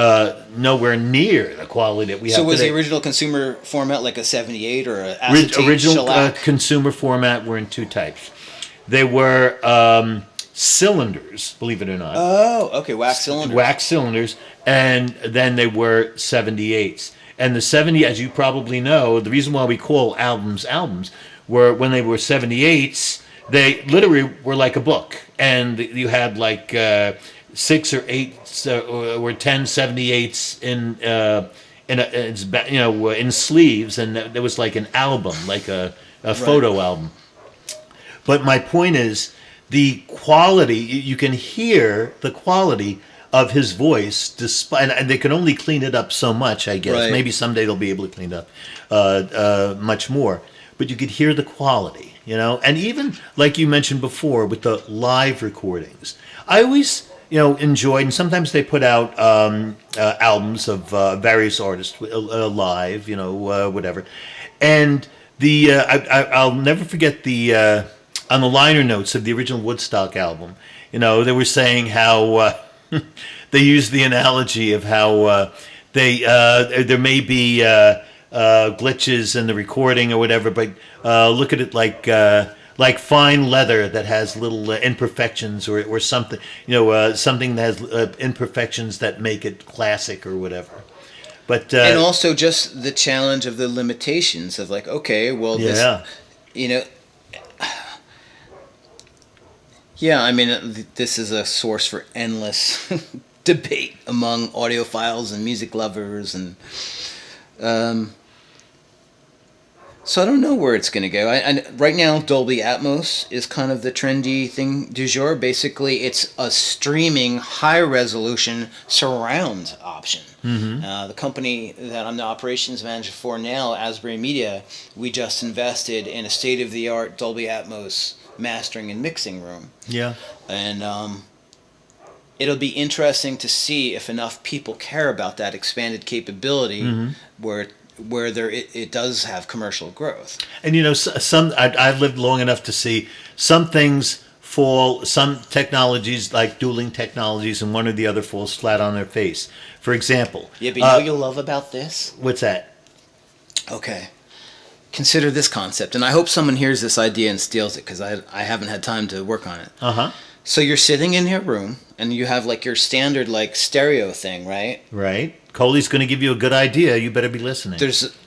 nowhere near the quality that we have today. So was the original consumer format like a 78 or an acetate original shellac? Consumer format were in two types. They were cylinders, believe it or not. Oh, okay, wax cylinders. Wax cylinders, and then they were 78s. And the 70, as you probably know, the reason why we call albums were when they were 78s, they literally were like a book. And you had like 6 or 8 or 10 78s in sleeves, and there was like an album, like a photo album. But my point is, the quality, you can hear the quality of his voice, despite, and they can only clean it up so much, I guess. Right. Maybe someday they'll be able to clean it up much more. But you could hear the quality, you know. And even, like you mentioned before, with the live recordings, I always, you know, enjoyed, and sometimes they put out albums of various artists live, you know, whatever. And I'll never forget the on the liner notes of the original Woodstock album, you know, they were saying how they used the analogy of how there may be glitches in the recording or whatever, but look at it like fine leather that has little imperfections or something, you know, something that has imperfections that make it classic or whatever. But and also just the challenge of the limitations of like, okay, well, this, you know. Yeah, I mean, this is a source for endless debate among audiophiles and music lovers, and so I don't know where it's going to go. Right now, Dolby Atmos is kind of the trendy thing du jour. Basically, it's a streaming high-resolution surround option. The company that I'm the operations manager for now, Asbury Media, we just invested in a state-of-the-art Dolby Atmos mastering and mixing room. Yeah. And it'll be interesting to see if enough people care about that expanded capability where it does have commercial growth. And you know, I've lived long enough to see some things fall, some technologies like dueling technologies, and one or the other falls flat on their face. For example, Yeah, but you know what you'll love about this? What's that? Okay. Consider this concept, and I hope someone hears this idea and steals it because I haven't had time to work on it. Uh-huh. So you're sitting in your room and you have like your standard like stereo thing, right? Right. Coley's going to give you a good idea. You better be listening.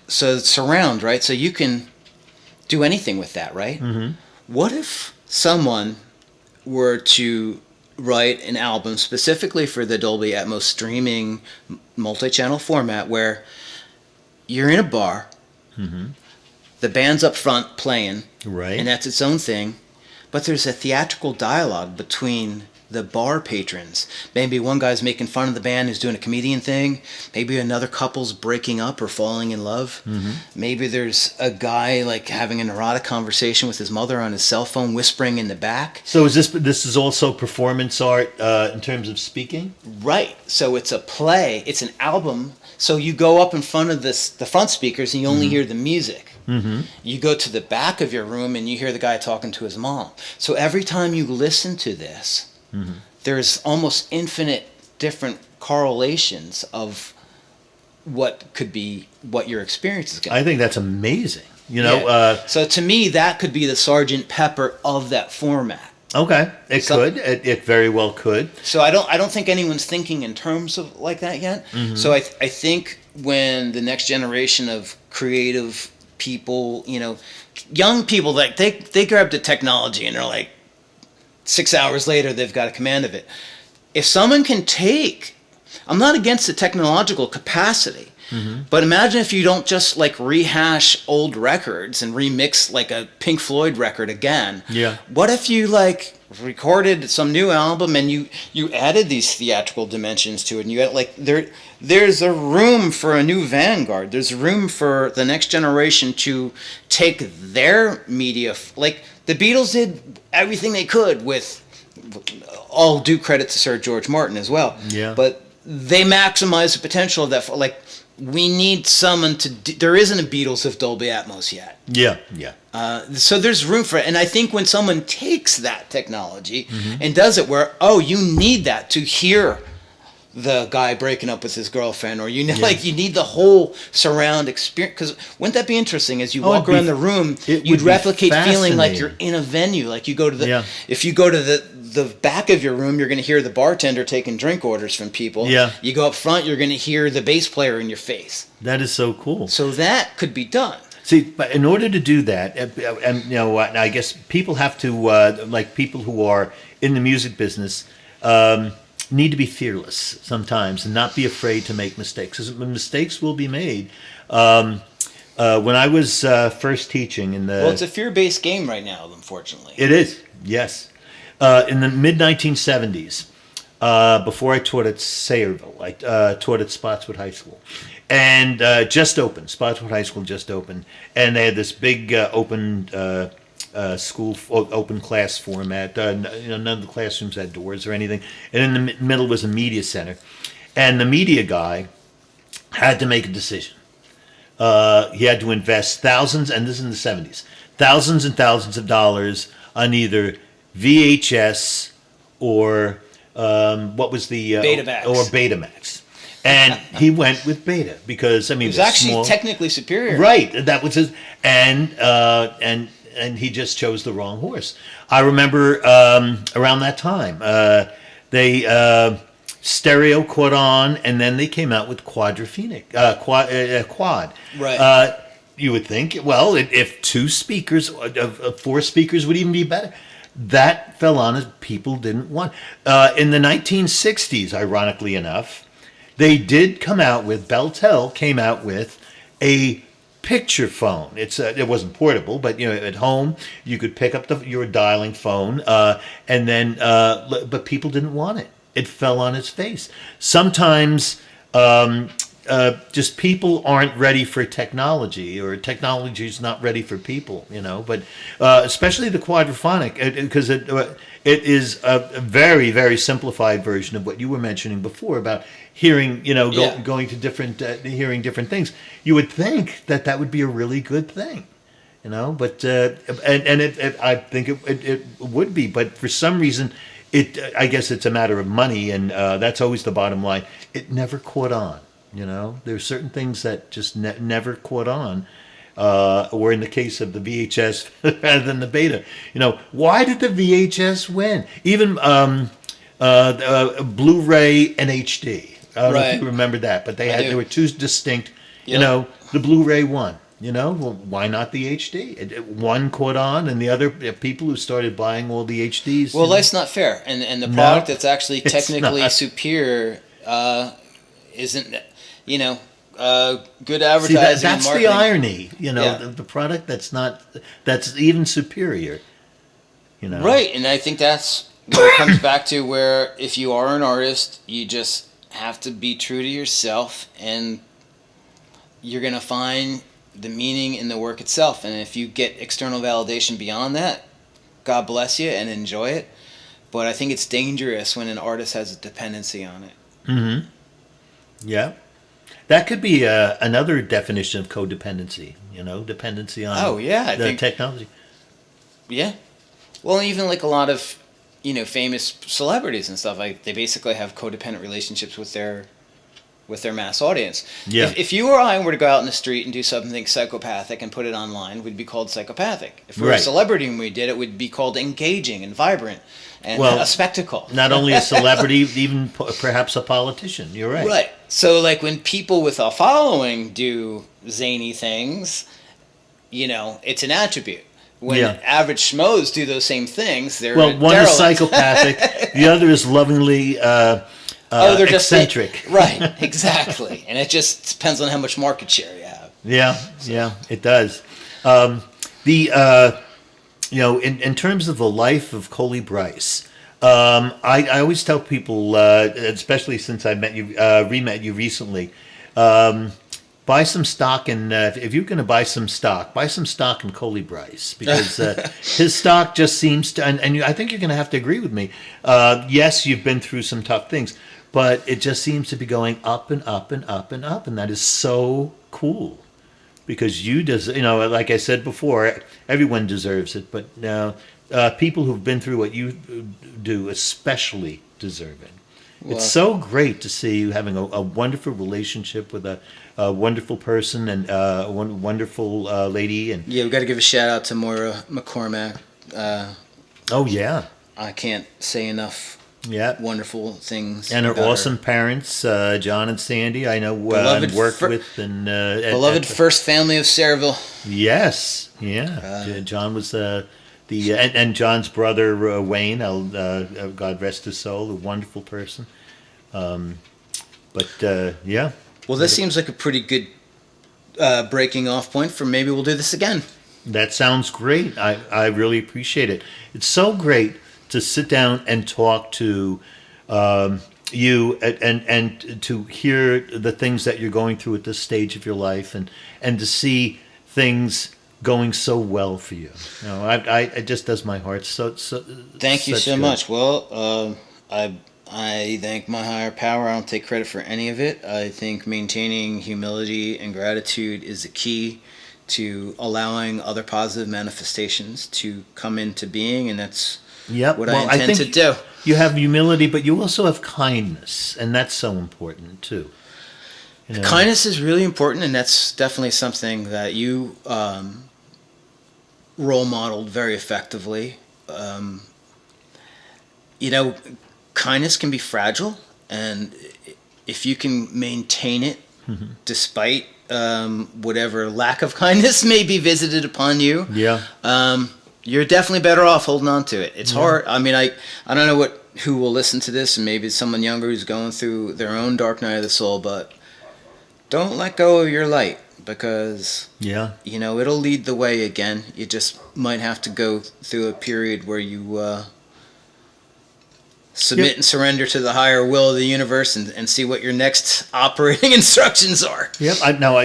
So surround, right? So you can do anything with that, right? Mm-hmm. What if someone were to write an album specifically for the Dolby Atmos streaming multi-channel format where you're in a bar, Mm-hmm. the band's up front playing, Right. and that's its own thing, but there's a theatrical dialogue between the bar patrons. Maybe one guy's making fun of the band who's doing a comedian thing. Maybe another couple's breaking up or falling in love. Mm-hmm. Maybe there's a guy like having an erotic conversation with his mother on his cell phone, whispering in the back. So this is also performance art in terms of speaking? Right. So it's a play. It's an album. So you go up in front of the front speakers and you only hear the music. Mm-hmm. You go to the back of your room and you hear the guy talking to his mom. So every time you listen to this, there's almost infinite different correlations of what could be what your experience is going to be. I think that's amazing. You know, So to me, that could be the Sergeant Pepper of that format. okay, it very well could. So I don't think anyone's thinking in terms of like that yet. Mm-hmm. So I think when the next generation of creative people, you know, young people, like they grab the technology and they're like 6 hours later they've got a command of it. If someone can take, I'm not against the technological capacity. Mm-hmm. But imagine if you don't just like rehash old records and remix like a Pink Floyd record again. Yeah. What if you like recorded some new album and you added these theatrical dimensions to it and you had like there's a room for a new vanguard. There's room for the next generation to take their media like the Beatles did everything they could with all due credit to Sir George Martin as well. Yeah. But they maximize the potential of that like we need someone to there isn't a Beatles of Dolby Atmos yet. Yeah. So there's room for it. And I think when someone takes that technology and does it where, oh, you need that to hear the guy breaking up with his girlfriend, or you know, like you need the whole surround experience. Because wouldn't that be interesting? As you walk around the room, you'd replicate feeling like you're in a venue. Like you go to the, if you go to the back of your room, you're going to hear the bartender taking drink orders from people. Yeah. You go up front, you're going to hear the bass player in your face. That is so cool. So that could be done. See, but in order to do that, and you know, I guess people have to, like people who are in the music business, need to be fearless sometimes and not be afraid to make mistakes. Because mistakes will be made. When I was first teaching in the... Well, it's a fear-based game right now, unfortunately. It is, yes. In the mid-1970s, before I taught at Sayreville, I taught at Spotswood High School. And just opened, Spotswood High School just opened. And they had this big open school, open class format. None of the classrooms had doors or anything. And in the middle was a media center. And the media guy had to make a decision. He had to invest thousands, and this is in the 70s, thousands and thousands of dollars on either VHS or what was the Betamax. Or Betamax, and he went with Beta because I mean it was actually technically superior. Right, that was his, and he just chose the wrong horse. I remember around that time they stereo caught on, and then they came out with quadraphonic quad. Right. You would think, well, if two speakers, four speakers would even be better. That fell on as people didn't want. In the 1960s, ironically enough, they did come out with, Beltel came out with a picture phone. It wasn't portable, but you know, at home you could pick up your dialing phone, and then, but people didn't want it. It fell on its face. Sometimes just people aren't ready for technology, or technology is not ready for people, you know. But especially the quadraphonic, because it is a very, very simplified version of what you were mentioning before about hearing, you know, going to different, hearing different things. You would think that would be a really good thing, you know. But I think it would be, but for some reason. I guess it's a matter of money, and that's always the bottom line. It never caught on. There's certain things that just never caught on. Or in the case of the VHS rather than the Beta. Why did the VHS win? Even Blu-ray and HD. I don't know if Right. you remember that, but there were two distinct. Yep. The Blu-ray won. Well, why not the HD? One caught on, and the other people who started buying all the HDs. Well, that's not fair. And the No, product that's actually it's technically not. superior isn't, good See, advertising that's and the marketing. irony. Yeah. The product that's even superior. Right, and I think that's where it comes back to where if you are an artist, you just have to be true to yourself, and you're going to find the meaning in the work itself. And if you get external validation beyond that, God bless you and enjoy it. But I think it's dangerous when an artist has a dependency on it. Mm-hmm. Yeah. That could be another definition of codependency, dependency on I think technology. Yeah. Well, even like a lot of, famous celebrities and stuff, like they basically have codependent relationships with their mass audience. Yeah. If you or I were to go out in the street and do something psychopathic and put it online, we'd be called psychopathic. If we were a Right. celebrity and we did it, we'd be called engaging and vibrant and Well, a spectacle. Not only a celebrity, even perhaps a politician. You're right. Right. So, like, when people with a following do zany things, it's an attribute. When Yeah. average schmoes do those same things, they're Well, one is derelict. psychopathic, the other is lovingly They're just eccentric. Right, exactly. And it just depends on how much market share you have. Yeah, it does. In terms of the life of Colie Brice, I always tell people, especially since I re-met you recently, buy some stock in. If you're going to buy some stock in Colie Brice, because his stock just seems to. And I think you're going to have to agree with me. Yes, you've been through some tough things, but it just seems to be going up and up and up and up, and that is so cool. Because like I said before, everyone deserves it, but people who've been through what you do especially deserve it. Well, It's so great to see you having a wonderful relationship with a wonderful person and a wonderful lady. And yeah, we've got to give a shout out to Moira McCormack. oh yeah, I can't say enough yeah, wonderful things. and her about awesome parents, John and Sandy. I know Beloved and worked fir- with and Beloved first family of Sayreville. Yes, yeah. John was and John's brother Wayne. God rest his soul, a wonderful person. Yeah. Well, this seems like a pretty good breaking off point for maybe we'll do this again. That sounds great. I really appreciate it. It's so great to sit down and talk to you and to hear the things that you're going through at this stage of your life and to see things going so well for you. It just does my heart so. Thank you such so good. much. Well, I thank my higher power. I don't take credit for any of it. I think maintaining humility and gratitude is the key to allowing other positive manifestations to come into being, and that's what I intend to do. You have humility, but you also have kindness, and that's so important too. Kindness is really important, and that's definitely something that you role modeled very effectively. Kindness can be fragile, and if you can maintain it despite whatever lack of kindness may be visited upon you, you're definitely better off holding on to it. It's hard. I mean, I don't know who will listen to this, and maybe it's someone younger who's going through their own dark night of the soul, but don't let go of your light, because it'll lead the way again. You just might have to go through a period where you submit and surrender to the higher will of the universe and see what your next operating instructions are. Yep.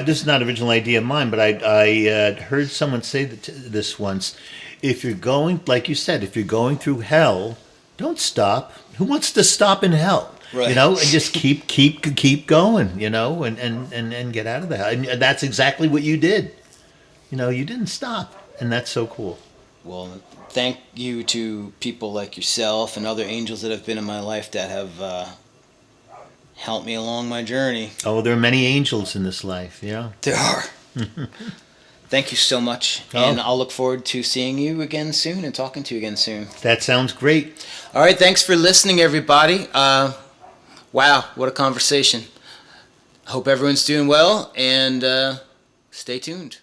This is not an original idea of mine, but I heard someone say this once. If you're going, like you said, if you're going through hell, don't stop. Who wants to stop in hell? Right. And just keep going, and get out of the hell. And that's exactly what you did. You didn't stop, and that's so cool. Well, thank you to people like yourself and other angels that have been in my life that have helped me along my journey. Oh, there are many angels in this life, yeah. There are. Thank you so much. Oh. And I'll look forward to seeing you again soon and talking to you again soon. That sounds great. All right, thanks for listening, everybody. Wow, what a conversation. Hope everyone's doing well, and stay tuned.